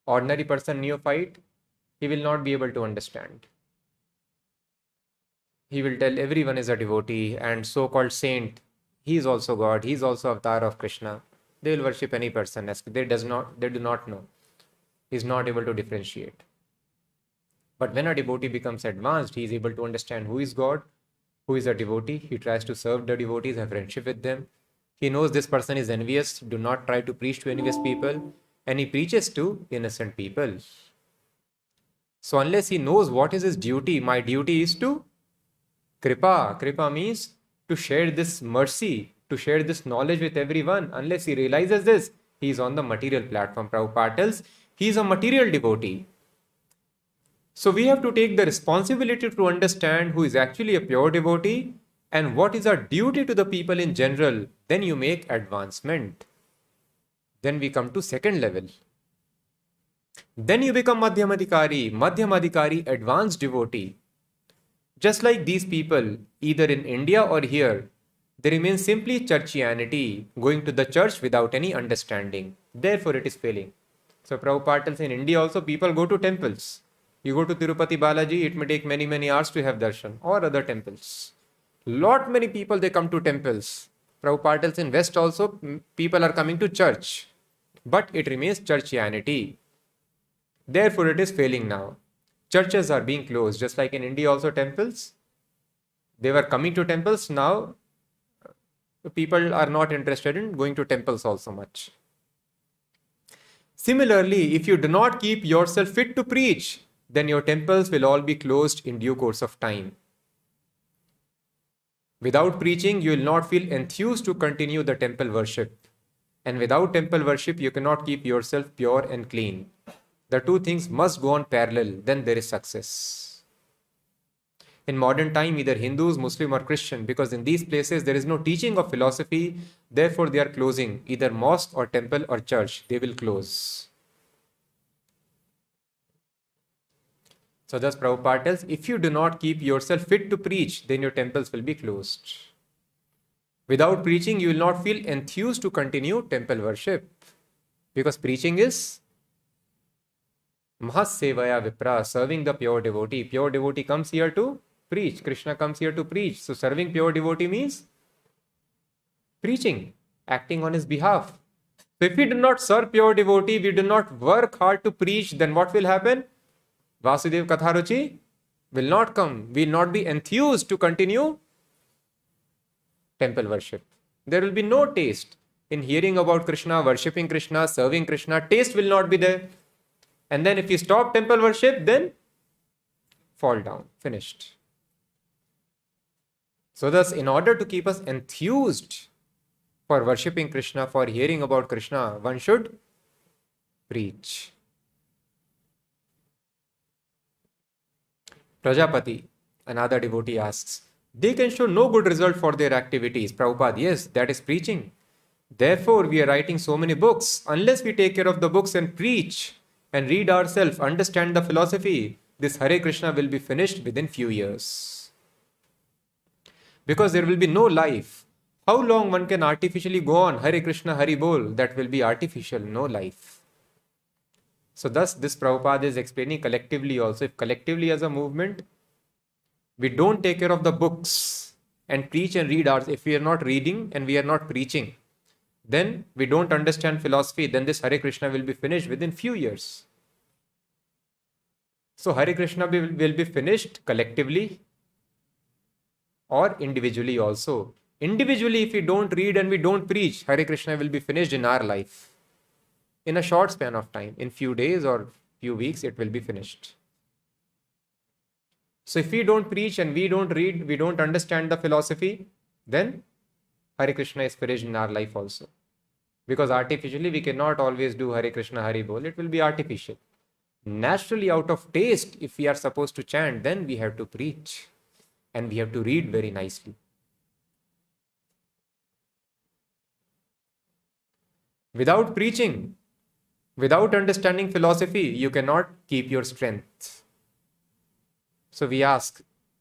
Ordinary person, neophyte, he will not be able to understand. He will tell everyone is a devotee, and so-called saint, he is also God, he is also avatar of Krishna. They will worship any person as they do not know. He is not able to differentiate. But when a devotee becomes advanced, he is able to understand who is God, who is a devotee. He tries to serve the devotees, have friendship with them. He knows this person is envious, do not try to preach to envious people, and he preaches to innocent people. So unless he knows what is his duty, my duty is to kripa. Kripa means to share this mercy, to share this knowledge with everyone. Unless he realizes this, he is on the material platform. Prabhupada tells he is a material devotee. So we have to take the responsibility to understand who is actually a pure devotee and what is our duty to the people in general. Then you make advancement. Then we come to second level. Then you become Madhyamadikari. Madhyamadikari, advanced devotee. Just like these people, either in India or here, they remain simply churchianity, going to the church without any understanding. Therefore it is failing. So Prabhupada tells in India also people go to temples. You go to Tirupati Balaji, it may take many hours to have darshan, or other temples. Lot many people, they come to temples. Prabhupada tells in West also, people are coming to church. But it remains churchianity. Therefore it is failing now. Churches are being closed, just like in India also temples. They were coming to temples, now people are not interested in going to temples also much. Similarly, if you do not keep yourself fit to preach, then your temples will all be closed in due course of time. Without preaching, you will not feel enthused to continue the temple worship. And without temple worship, you cannot keep yourself pure and clean. The two things must go on parallel, then there is success. In modern time, either Hindus, Muslim or Christian, because in these places there is no teaching of philosophy, therefore they are closing either mosque or temple or church, they will close. So thus Prabhupada tells, if you do not keep yourself fit to preach, then your temples will be closed. Without preaching, you will not feel enthused to continue temple worship. Because preaching is Mahasevaya Vipra, serving the pure devotee. Pure devotee comes here to preach. Krishna comes here to preach. So serving pure devotee means preaching, acting on his behalf. So if we do not serve pure devotee, we do not work hard to preach, then what will happen? Vasudev Katharuchi will not come. We will not be enthused to continue temple worship. There will be no taste in hearing about Krishna, worshipping Krishna, serving Krishna. Taste will not be there. And then if you stop temple worship, then fall down. Finished. So thus, in order to keep us enthused for worshipping Krishna, for hearing about Krishna, one should preach. Prajapati, another devotee, asks, they can show no good result for their activities. Prabhupada, yes, that is preaching. Therefore, we are writing so many books. Unless we take care of the books and preach and read ourselves, understand the philosophy, this Hare Krishna will be finished within few years. Because there will be no life. How long one can artificially go on Hare Krishna, Hari Bol? That will be artificial, no life. So thus this Prabhupada is explaining collectively also. If collectively as a movement, we don't take care of the books and preach and read ours, if we are not reading and we are not preaching, then we don't understand philosophy, then this Hare Krishna will be finished within few years. So Hare Krishna will be finished collectively or individually also. Individually, if we don't read and we don't preach, Hare Krishna will be finished in our life. in a short span of time. In few days or few weeks, it will be finished. So if we don't preach and we don't read, we don't understand the philosophy, then Hare Krishna is finished in our life also. Because artificially, we cannot always do Hare Krishna, Hare Bol. It will be artificial. Naturally, out of taste, if we are supposed to chant, then we have to preach. And we have to read very nicely. Without preaching, without understanding philosophy, you cannot keep your strength. So we ask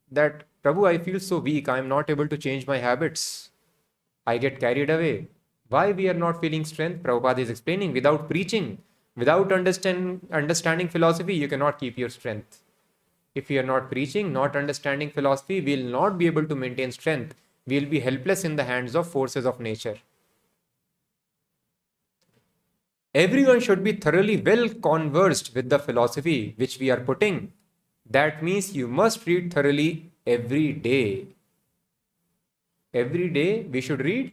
that, Prabhu, I feel so weak. I am not able to change my habits. I get carried away. Why we are not feeling strength? Prabhupada is explaining, without preaching, without understanding philosophy, you cannot keep your strength. If we are not preaching, not understanding philosophy, we will not be able to maintain strength. We will be helpless in the hands of forces of nature. Everyone should be thoroughly well conversed with the philosophy which we are putting. That means you must read thoroughly every day. Every day we should read,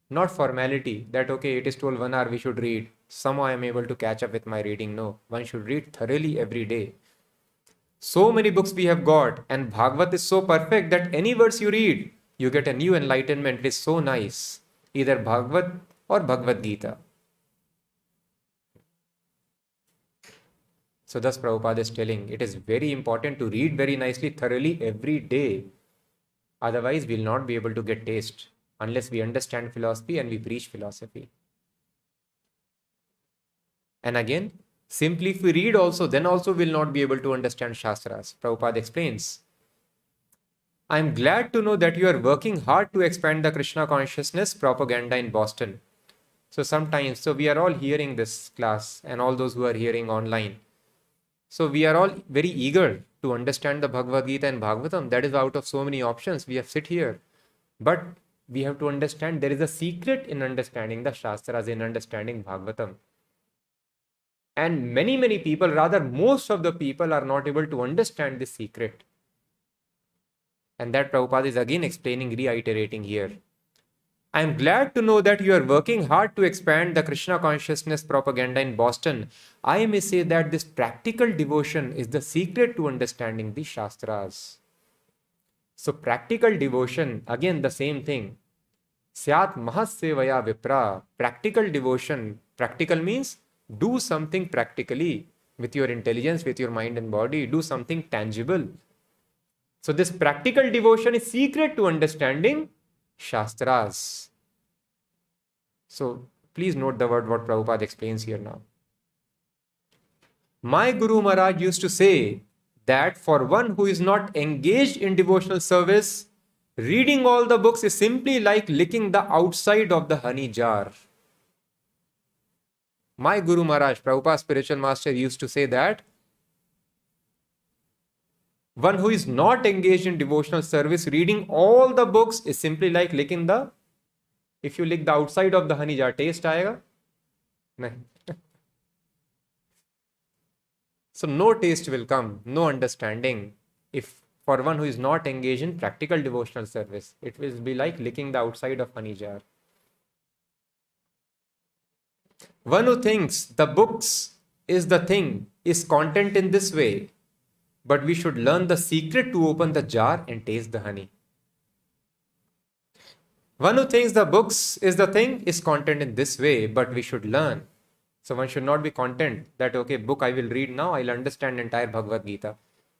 not formality, that okay, it is told 1 hour we should read. Somehow I am able to catch up with my reading. No, one should read thoroughly every day. So many books we have got, and Bhagavat is so perfect that any verse you read, you get a new enlightenment. It is so nice. Either Bhagavat or Bhagavad Gita. So thus Prabhupada is telling, it is very important to read very nicely, thoroughly every day. Otherwise, we will not be able to get taste unless we understand philosophy and we preach philosophy. And again, simply if we read also, then also we will not be able to understand Shastras. Prabhupada explains, I am glad to know that you are working hard to expand the Krishna consciousness propaganda in Boston. So sometimes, we are all hearing this class and all those who are hearing online. So we are all very eager to understand the Bhagavad Gita and Bhagavatam. That is out of so many options. We have sit here. But we have to understand there is a secret in understanding the Shastras, in understanding Bhagavatam. And many people, rather most of the people are not able to understand this secret. And that Prabhupada is again explaining, reiterating here. I am glad to know that you are working hard to expand the Krishna consciousness propaganda in Boston. I may say that this practical devotion is the secret to understanding the Shastras. So practical devotion, again the same thing. Syat mahassevaya vipra. Practical devotion. Practical means do something practically with your intelligence, with your mind and body. Do something tangible. So this practical devotion is secret to understanding Shastras. So please note the word what Prabhupada explains here now. My Guru Maharaj used to say that for one who is not engaged in devotional service, reading all the books is simply like licking the outside of the honey jar. My Guru Maharaj, Prabhupada's spiritual master, used to say that one who is not engaged in devotional service, reading all the books is simply like licking the, if you lick the outside of the honey jar, taste aayega? Nahi. So no taste will come, no understanding. If for one who is not engaged in practical devotional service, it will be like licking the outside of honey jar. One who thinks the books is the thing, is content in this way, but we should learn the secret to open the jar and taste the honey. One who thinks the books is the thing, is content in this way, but we should learn. So one should not be content that, okay, book I will read now, I'll understand entire Bhagavad Gita.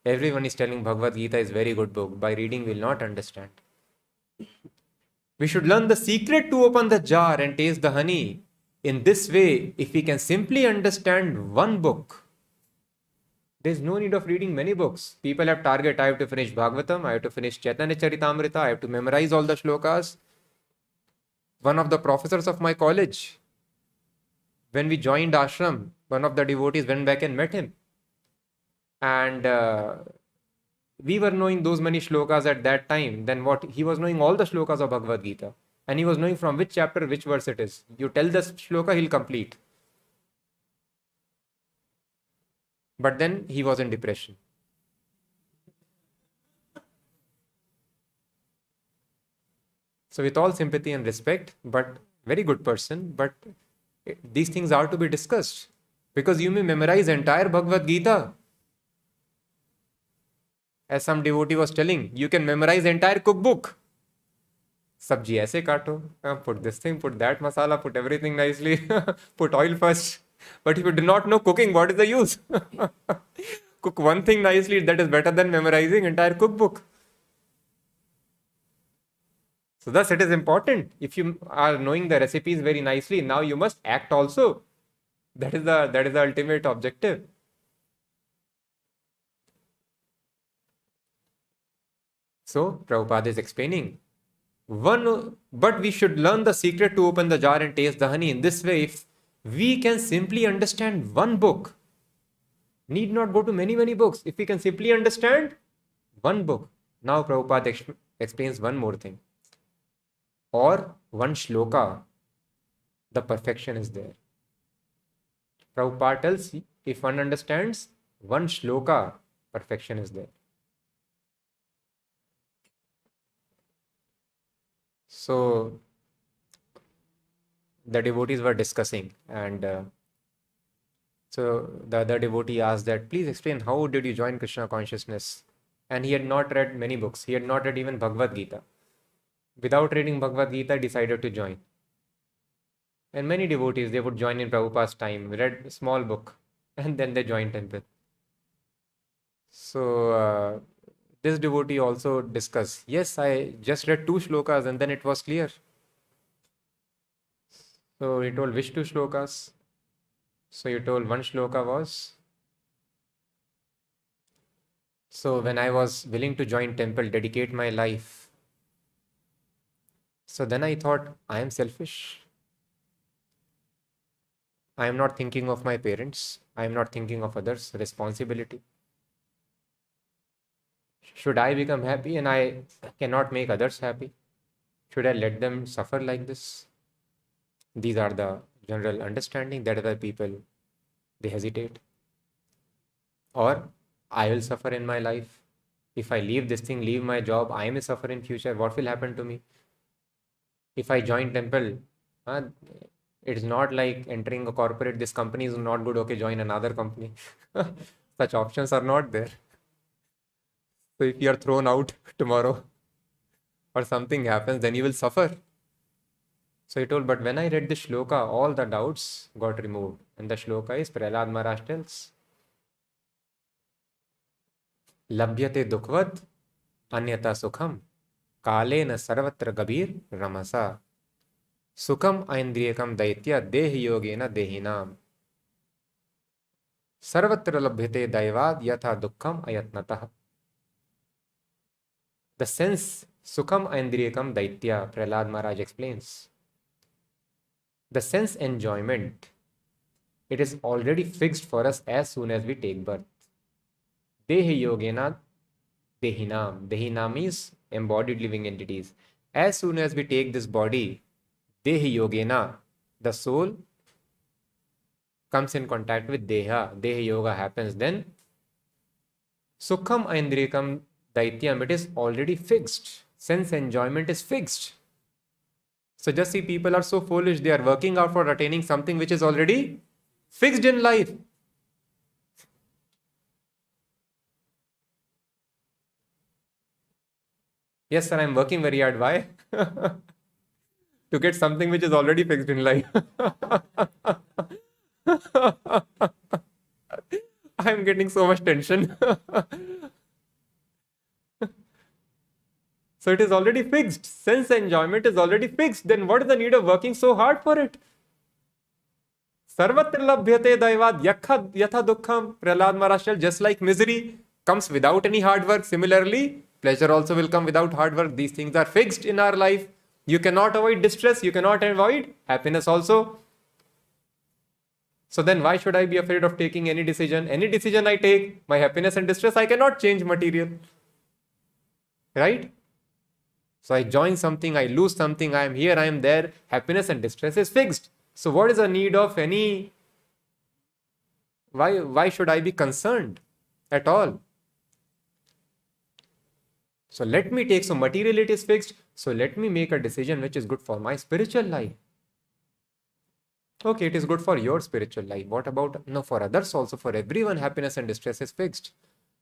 Everyone is telling Bhagavad Gita is very good book. By reading, we will not understand. We should learn the secret to open the jar and taste the honey. In this way, if we can simply understand one book, there is no need of reading many books. People have target, I have to finish Bhagavatam, I have to finish Chaitanya Charitamrita, I have to memorize all the shlokas. One of the professors of my college, when we joined ashram, one of the devotees went back and met him. And we were knowing those many shlokas at that time. Then what? He was knowing all the shlokas of Bhagavad Gita. And he was knowing from which chapter, which verse it is. You tell the shloka, he'll complete. But then he was in depression. So with all sympathy and respect, but very good person, but these things are to be discussed. Because you may memorize entire Bhagavad Gita. As some devotee was telling, you can memorize entire cookbook. Sabji aise kato, put this thing, put that masala, put everything nicely, put oil first. But if you do not know cooking, what is the use? Cook one thing nicely, that is better than memorizing entire cookbook. So thus it is important. If you are knowing the recipes very nicely, now you must act also. That is the ultimate objective. So Prabhupada is explaining, but we should learn the secret to open the jar and taste the honey. In this way, if we can simply understand one book, need not go to many books. If we can simply understand one book. Now Prabhupada explains one more thing. Or one shloka, the perfection is there. Prabhupada tells, if one understands one shloka, perfection is there. So the devotees were discussing, and so the other devotee asked that, please explain, how did you join Krishna Consciousness? And he had not read many books. He had not read even Bhagavad Gita. Without reading Bhagavad Gita, decided to join. And many devotees, they would join in Prabhupada's time, read a small book, and then they joined temple. So this devotee also discussed, yes, I just read 2 shlokas and then it was clear. So he told, which 2 shlokas? So you told one shloka was, so when I was willing to join temple, dedicate my life, so then I thought, I am selfish. I am not thinking of my parents. I am not thinking of others' responsibility. Should I become happy and I cannot make others happy? Should I let them suffer like this? These are the general understanding. That is why people, they hesitate. Or I will suffer in my life. If I leave this thing, leave my job, I may suffer in future. What will happen to me? If I join temple, it is not like entering a corporate. This company is not good. Okay, join another company. Such options are not there. So if you are thrown out tomorrow or something happens, then you will suffer. So he told, but when I read the shloka, all the doubts got removed. And the shloka is, Prahlāda Mahārāja tells, Labhyate dukvad anyata sukham kalena sarvatra gabir ramasa sukham aindriyakam daitya dehi yogena dehinam sarvatra labhyate daivad yatha dukkham ayatnatah. The sense sukham aindriyakam daitya, Prahlāda Mahārāja explains, the sense enjoyment, it is already fixed for us as soon as we take birth. Dehi yogena dehinam. Dehinam is embodied living entities. As soon as we take this body, dehi yogena, the soul comes in contact with deha. Deha yoga happens. Then sukham aindriyakam daityam, it is already fixed. Sense enjoyment is fixed. So just see, people are so foolish. They are working out for attaining something which is already fixed in life. Yes, sir, I am working very hard. Why? To get something which is already fixed in life. I am getting so much tension. So it is already fixed. Sense enjoyment is already fixed. Then what is the need of working so hard for it? Sarvatra labhyate daivad yatha dukkham. Prahlāda Mahārāja, just like misery comes without any hard work, similarly, pleasure also will come without hard work. These things are fixed in our life. You cannot avoid distress. You cannot avoid happiness also. So then why should I be afraid of taking any decision? Any decision I take, my happiness and distress, I cannot change material. Right? So I join something, I lose something, I am here, I am there. Happiness and distress is fixed. So what is the need of any... Why should I be concerned at all? So let me take, so material it is fixed. So let me make a decision which is good for my spiritual life. Okay, it is good for your spiritual life. What about, no, for others also, for everyone, happiness and distress is fixed.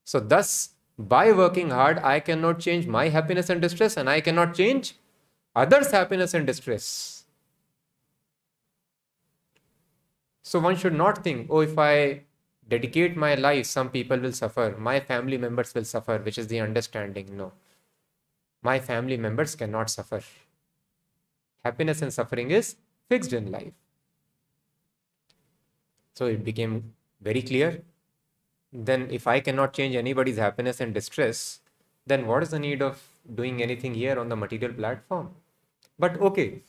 So thus, by working hard, I cannot change my happiness and distress, and I cannot change others' happiness and distress. So one should not think, oh, if I dedicate my life, some people will suffer, my family members will suffer, which is the understanding. No. My family members cannot suffer. Happiness and suffering is fixed in life. So it became very clear. Then if I cannot change anybody's happiness and distress, then what is the need of doing anything here on the material platform? But okay,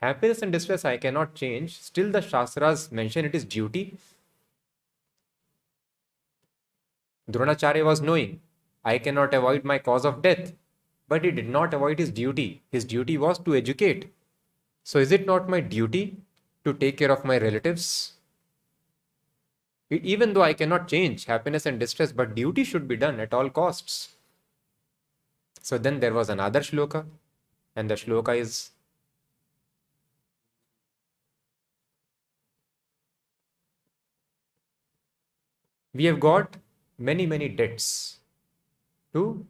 happiness and distress I cannot change. Still the Shastras mention it is duty. Dronacharya was knowing, I cannot avoid my cause of death. But he did not avoid his duty. His duty was to educate. So is it not my duty to take care of my relatives? Even though I cannot change happiness and distress, but duty should be done at all costs. So then there was another shloka, and the shloka is, we have got many debts to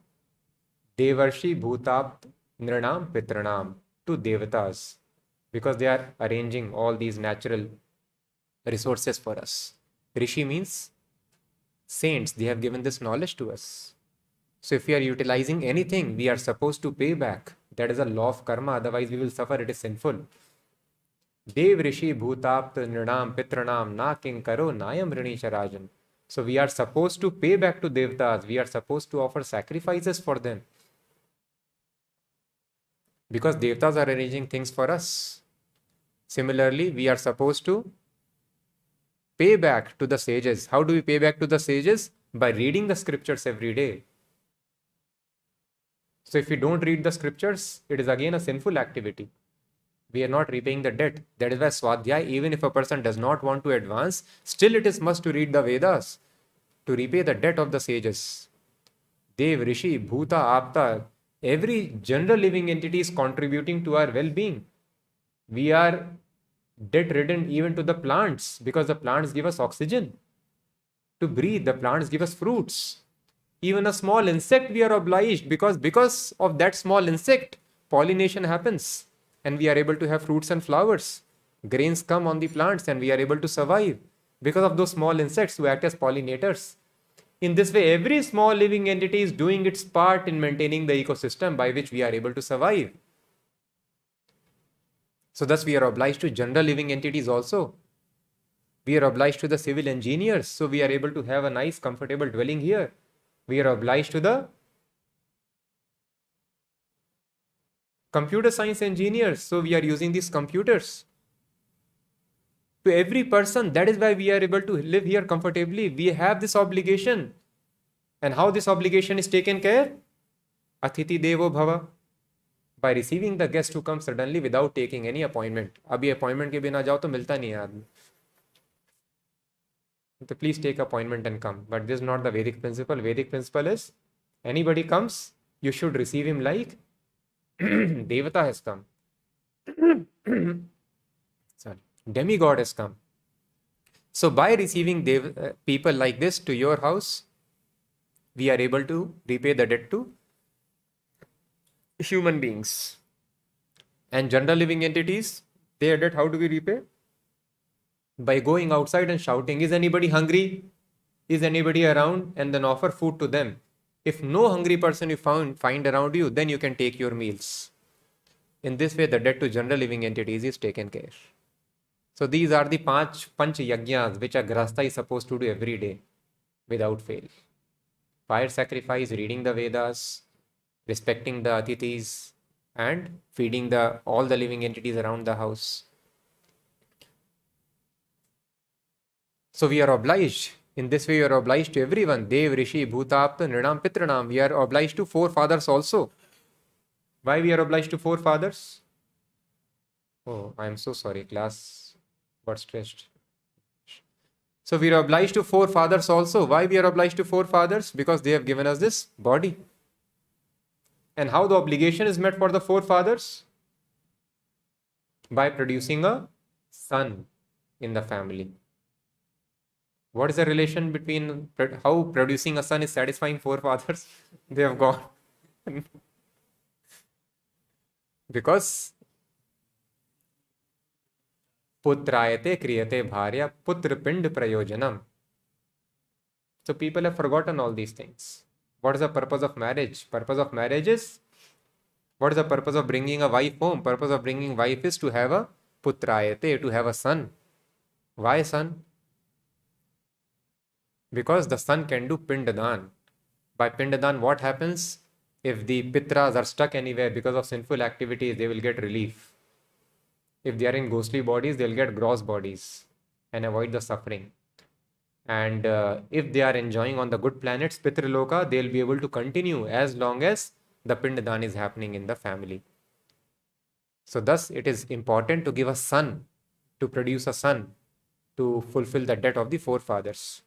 Devarshi Bhutapt Nranam Pitranam, to Devatas, because they are arranging all these natural resources for us. Rishi means saints. They have given this knowledge to us. So if we are utilizing anything, we are supposed to pay back. That is a law of karma. Otherwise we will suffer. It is sinful. Dev Rishi Bhutapt Nranam Pitranam Na Kinkaro Nayam Rini Charajan. So we are supposed to pay back to Devatas. We are supposed to offer sacrifices for them. Because Devatas are arranging things for us. Similarly, we are supposed to pay back to the sages. How do we pay back to the sages? By reading the scriptures every day. So if we don't read the scriptures, it is again a sinful activity. We are not repaying the debt. That is why Swadhyay, even if a person does not want to advance, still it is must to read the Vedas to repay the debt of the sages. Dev, Rishi, Bhuta, Apta, every general living entity is contributing to our well-being. We are debt-ridden even to the plants, because the plants give us oxygen to breathe. The plants give us fruits. Even a small insect we are obliged, because of that small insect, pollination happens and we are able to have fruits and flowers. Grains come on the plants and we are able to survive because of those small insects who act as pollinators. In this way, every small living entity is doing its part in maintaining the ecosystem by which we are able to survive. So thus we are obliged to general living entities also. We are obliged to the civil engineers, so we are able to have a nice, comfortable dwelling here. We are obliged to the computer science engineers, so we are using these computers. To every person, that is why we are able to live here comfortably. We have this obligation. And how this obligation is taken care? Athithi Devo Bhava. By receiving the guest who comes suddenly without taking any appointment. Abhi appointment ke bina jao to milta nahi hai aadmi. So please take appointment and come. But this is not the Vedic principle. Vedic principle is, anybody comes, you should receive him like Devata has come. Sorry. Demigod has come. So by receiving people like this to your house, we are able to repay the debt to human beings. And general living entities, their debt, how do we repay? By going outside and shouting, is anybody hungry? Is anybody around? And then offer food to them. If no hungry person you find around you, then you can take your meals. In this way, the debt to general living entities is taken care. So these are the panch yajnas which a grahastha is supposed to do every day without fail. Fire sacrifice, reading the Vedas, respecting the atithis, and feeding all the living entities around the house. So we are obliged. In this way, you are obliged to everyone. Dev, Rishi, Bhutapta, Nrinam, Pitranam. We are obliged to forefathers also. Why we are obliged to forefathers? Oh, I am so sorry. Class got stressed. So we are obliged to forefathers also. Why we are obliged to forefathers? Because they have given us this body. And how the obligation is met for the forefathers? By producing a son. in the family. What is the relation between how producing a son is satisfying forefathers? They have gone. Because putrayate kriyate bharya putra pind prayojanam. So people have forgotten all these things. What is the purpose of marriage? Purpose of marriage is, what is the purpose of bringing a wife home? Purpose of bringing wife is to have a putrayate, to have a son. Why son? Because the son can do pindadan. By pindadan, what happens? If the pitras are stuck anywhere because of sinful activities, they will get relief. If they are in ghostly bodies, they'll get gross bodies and avoid the suffering. And if they are enjoying on the good planets, Pitraloka, they'll be able to continue as long as the pindadan is happening in the family. So thus, it is important to give a son, to produce a son, to fulfill the debt of the forefathers.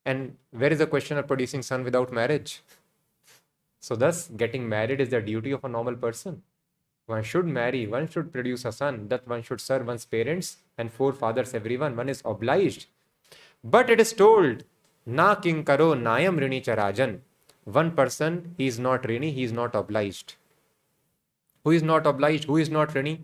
And where is the question of producing son without marriage? So thus, getting married is the duty of a normal person. One should marry, one should produce a son, that one should serve one's parents and forefathers, everyone. One is obliged. But it is told, na kinkaro nayam rini charajan. One person, he is not rini, he is not obliged. Who is not obliged? Who is not rini?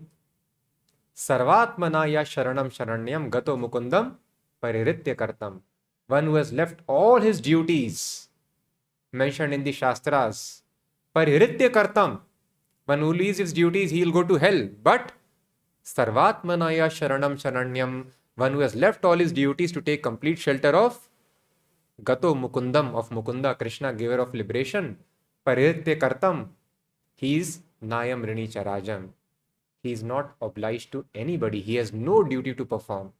Sarvatmanaya sharanam sharanyam gato mukundam pariritya kartam. One who has left all his duties mentioned in the Shastras. Pariritya kartam. One who leaves his duties, he will go to hell. But Sarvatmanaya sharanam sharanyam. One who has left all his duties to take complete shelter of Gato Mukundam, of Mukunda, Krishna, giver of liberation. Pariritya kartam. He is Nayam Rini Charajam. He is not obliged to anybody. He has no duty to perform.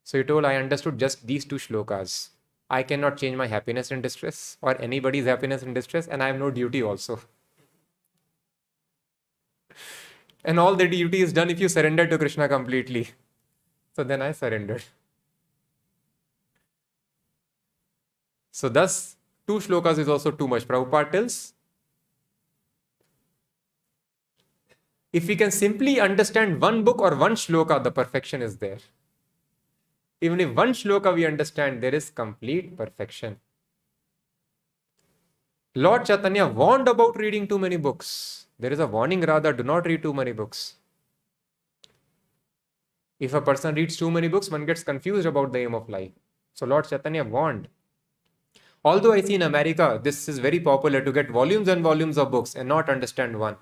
So he told, I understood just these two shlokas. I cannot change my happiness and distress or anybody's happiness and distress, and I have no duty also. And all the duty is done if you surrender to Krishna completely. So then I surrendered. So thus, two shlokas is also too much. Prabhupada tells, if we can simply understand one book or one shloka, the perfection is there. Even if one shloka we understand, there is complete perfection. Lord Chaitanya warned about reading too many books. There is a warning rather, do not read too many books. If a person reads too many books, one gets confused about the aim of life. So Lord Chaitanya warned. Although I see in America, this is very popular to get volumes and volumes of books and not understand one.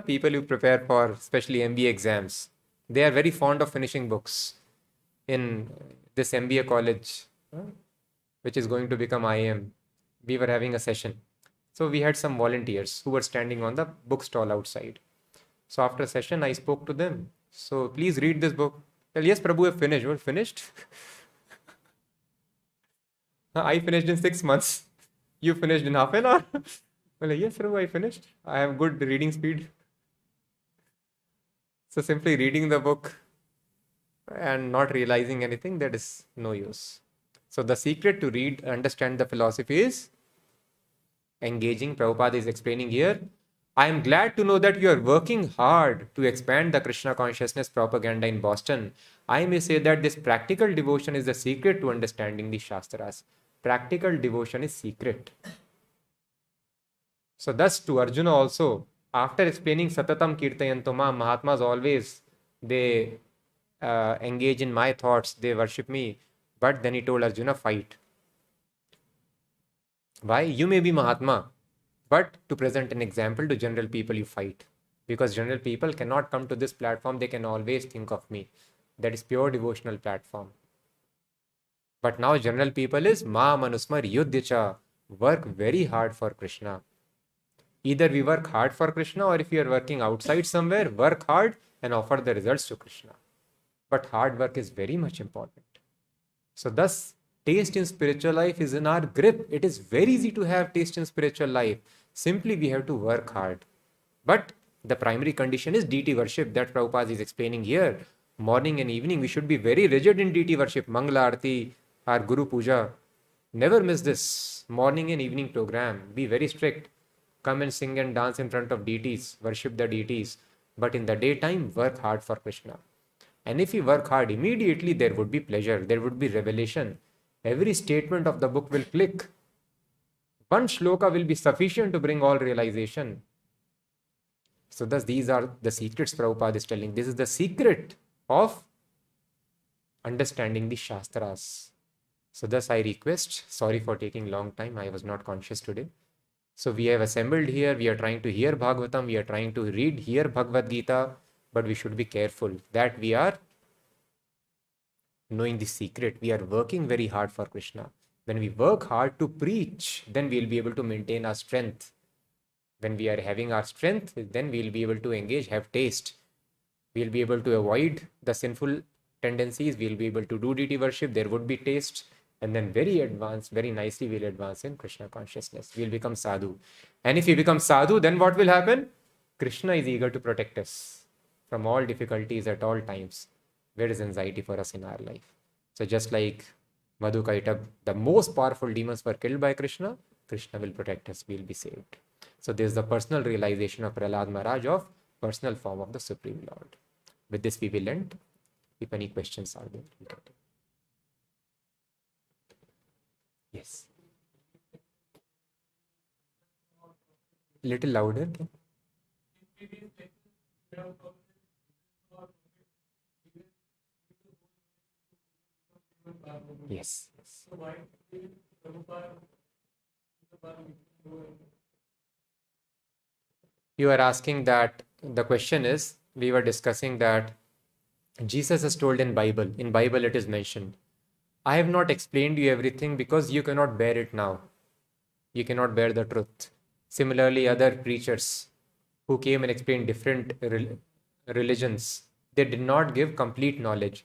People who prepare for especially MBA exams, they are very fond of finishing books. In this MBA college, which is going to become IIM, we were having a session. So we had some volunteers who were standing on the bookstall outside. So after session, I spoke to them. So please read this book. Well, yes, Prabhu, have finished. Well, finished? I finished in 6 months. You finished in half an hour? Well, yes, Prabhu, I finished. I have good reading speed. So simply reading the book and not realizing anything, that is no use. So the secret to read, understand the philosophy is engaging. Prabhupada is explaining here. I am glad to know that you are working hard to expand the Krishna consciousness propaganda in Boston. I may say that this practical devotion is the secret to understanding the Shastras. Practical devotion is secret. So thus to Arjuna also, after explaining Satatam Kirtayanto Mam, Mahatmas always, they engage in my thoughts, they worship me. But then he told Arjuna, fight. Why? You may be Mahatma, but to present an example to general people, you fight. Because general people cannot come to this platform, they can always think of me. That is pure devotional platform. But now general people is Ma Manusmar Yuddhyacha. Work very hard for Krishna. Either we work hard for Krishna, or if you are working outside somewhere, work hard and offer the results to Krishna. But hard work is very much important. So thus, taste in spiritual life is in our grip. It is very easy to have taste in spiritual life. Simply we have to work hard. But the primary condition is deity worship that Prabhupada is explaining here. Morning and evening, we should be very rigid in deity worship. Mangala Arati, our Guru Puja. Never miss this morning and evening program. Be very strict. Come and sing and dance in front of deities. Worship the deities. But in the daytime, work hard for Krishna. And if we work hard, immediately there would be pleasure, there would be revelation. Every statement of the book will click. One shloka will be sufficient to bring all realization. So thus these are the secrets Prabhupada is telling. This is the secret of understanding the Shastras. So thus I request, sorry for taking long time, I was not conscious today. So we have assembled here, we are trying to hear Bhagavatam, we are trying to hear Bhagavad Gita, but we should be careful that we are knowing the secret. We are working very hard for Krishna. When we work hard to preach, then we will be able to maintain our strength. When we are having our strength, then we will be able to engage, have taste. We will be able to avoid the sinful tendencies. We will be able to do deity worship. There would be taste. And then very nicely we'll advance in Krishna consciousness. We'll become Sadhu. And if we become Sadhu, then what will happen? Krishna is eager to protect us from all difficulties at all times. Where is anxiety for us in our life? So just like Madhukaita, the most powerful demons were killed by Krishna, Krishna will protect us, we'll be saved. So this is the personal realization of Prahlāda Mahārāja of personal form of the Supreme Lord. With this we will end. If any questions are there, we can take. Yes. Little louder. Yes. You are asking that, the question is, we were discussing that Jesus has told in Bible it is mentioned, I have not explained you everything because you cannot bear it now. You cannot bear the truth. Similarly, other preachers who came and explained different religions, they did not give complete knowledge.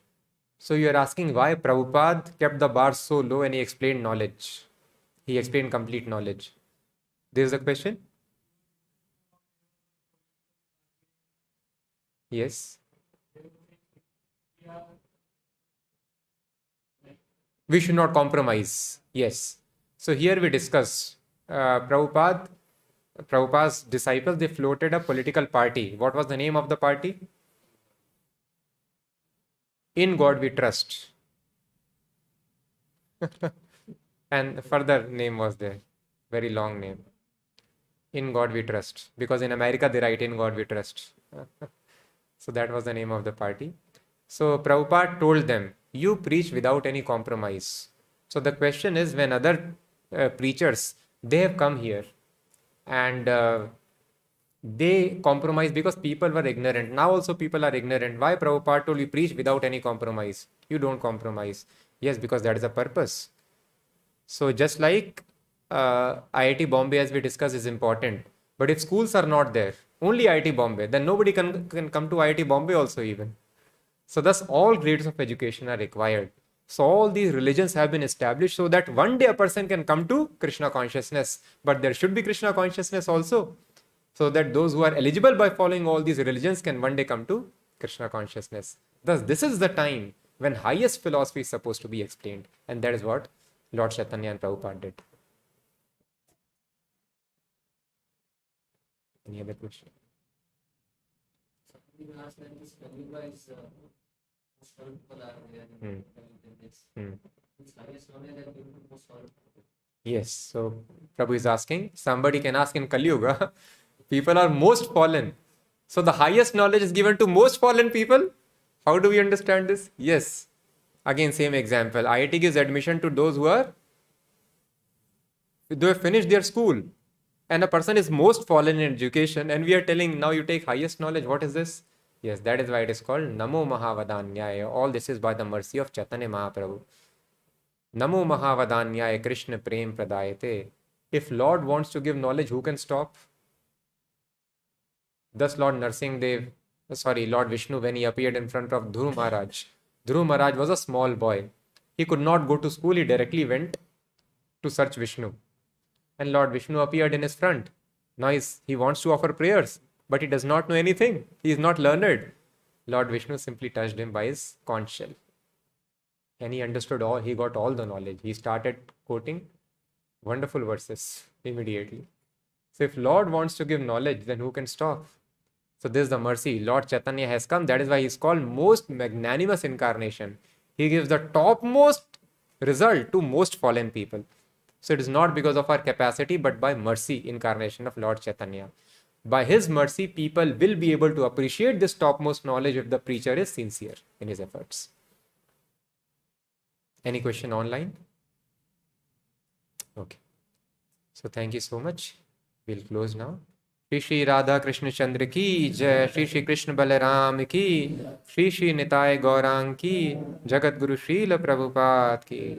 So you are asking why Prabhupada kept the bar so low and he explained knowledge. He explained complete knowledge. This is the question? Yes. We should not compromise. Yes. So here we discuss Prabhupada's disciples, they floated a political party. What was the name of the party? In God we trust. And further name was there. Very long name. In God we trust. Because in America they write in God we trust. So that was the name of the party. So Prabhupada told them, you preach without any compromise. So the question is, when other preachers, they have come here and they compromise because people were ignorant. Now also people are ignorant. Why Prabhupada told you preach without any compromise? You don't compromise. Yes, because that is the purpose. So just like IIT Bombay, as we discussed, is important. But if schools are not there, only IIT Bombay, then nobody can come to IIT Bombay also even. So thus all grades of education are required. So all these religions have been established so that one day a person can come to Krishna consciousness. But there should be Krishna consciousness also. So that those who are eligible by following all these religions can one day come to Krishna consciousness. Thus this is the time when highest philosophy is supposed to be explained. And that is what Lord Chaitanya and Prabhupada did. Any other question? Yes, so Prabhu is asking, somebody can ask in Kali Yuga, people are most fallen. So the highest knowledge is given to most fallen people? How do we understand this? Yes. Again, same example. IIT gives admission to those who have finished their school. And a person is most fallen in education and we are telling, now you take highest knowledge. What is this? Yes, that is why it is called Namo Mahavadanyaya. All this is by the mercy of Chaitanya Mahaprabhu. Namo Mahavadanyaya Krishna Prem Pradayate. If Lord wants to give knowledge, who can stop? Thus Lord Vishnu, when he appeared in front of Dhruv Maharaj was a small boy. He could not go to school. He directly went to search Vishnu. And Lord Vishnu appeared in his front. Now he wants to offer prayers, but he does not know anything. He is not learned. Lord Vishnu simply touched him by his conch shell. And he understood all, he got all the knowledge. He started quoting wonderful verses immediately. So if Lord wants to give knowledge, then who can stop? So this is the mercy. Lord Chaitanya has come. That is why he is called most magnanimous incarnation. He gives the topmost result to most fallen people. So it is not because of our capacity, but by mercy incarnation of Lord Chaitanya. By his mercy, people will be able to appreciate this topmost knowledge if the preacher is sincere in his efforts. Any question online? Okay. So thank you so much. We'll close now. Shri Shri Radha Krishna Chandra ki Jai, Shri Shri Krishna Balaram ki, Shri Shri Nitai Gaurang ki, Jagat Guru Srila Prabhupada ki.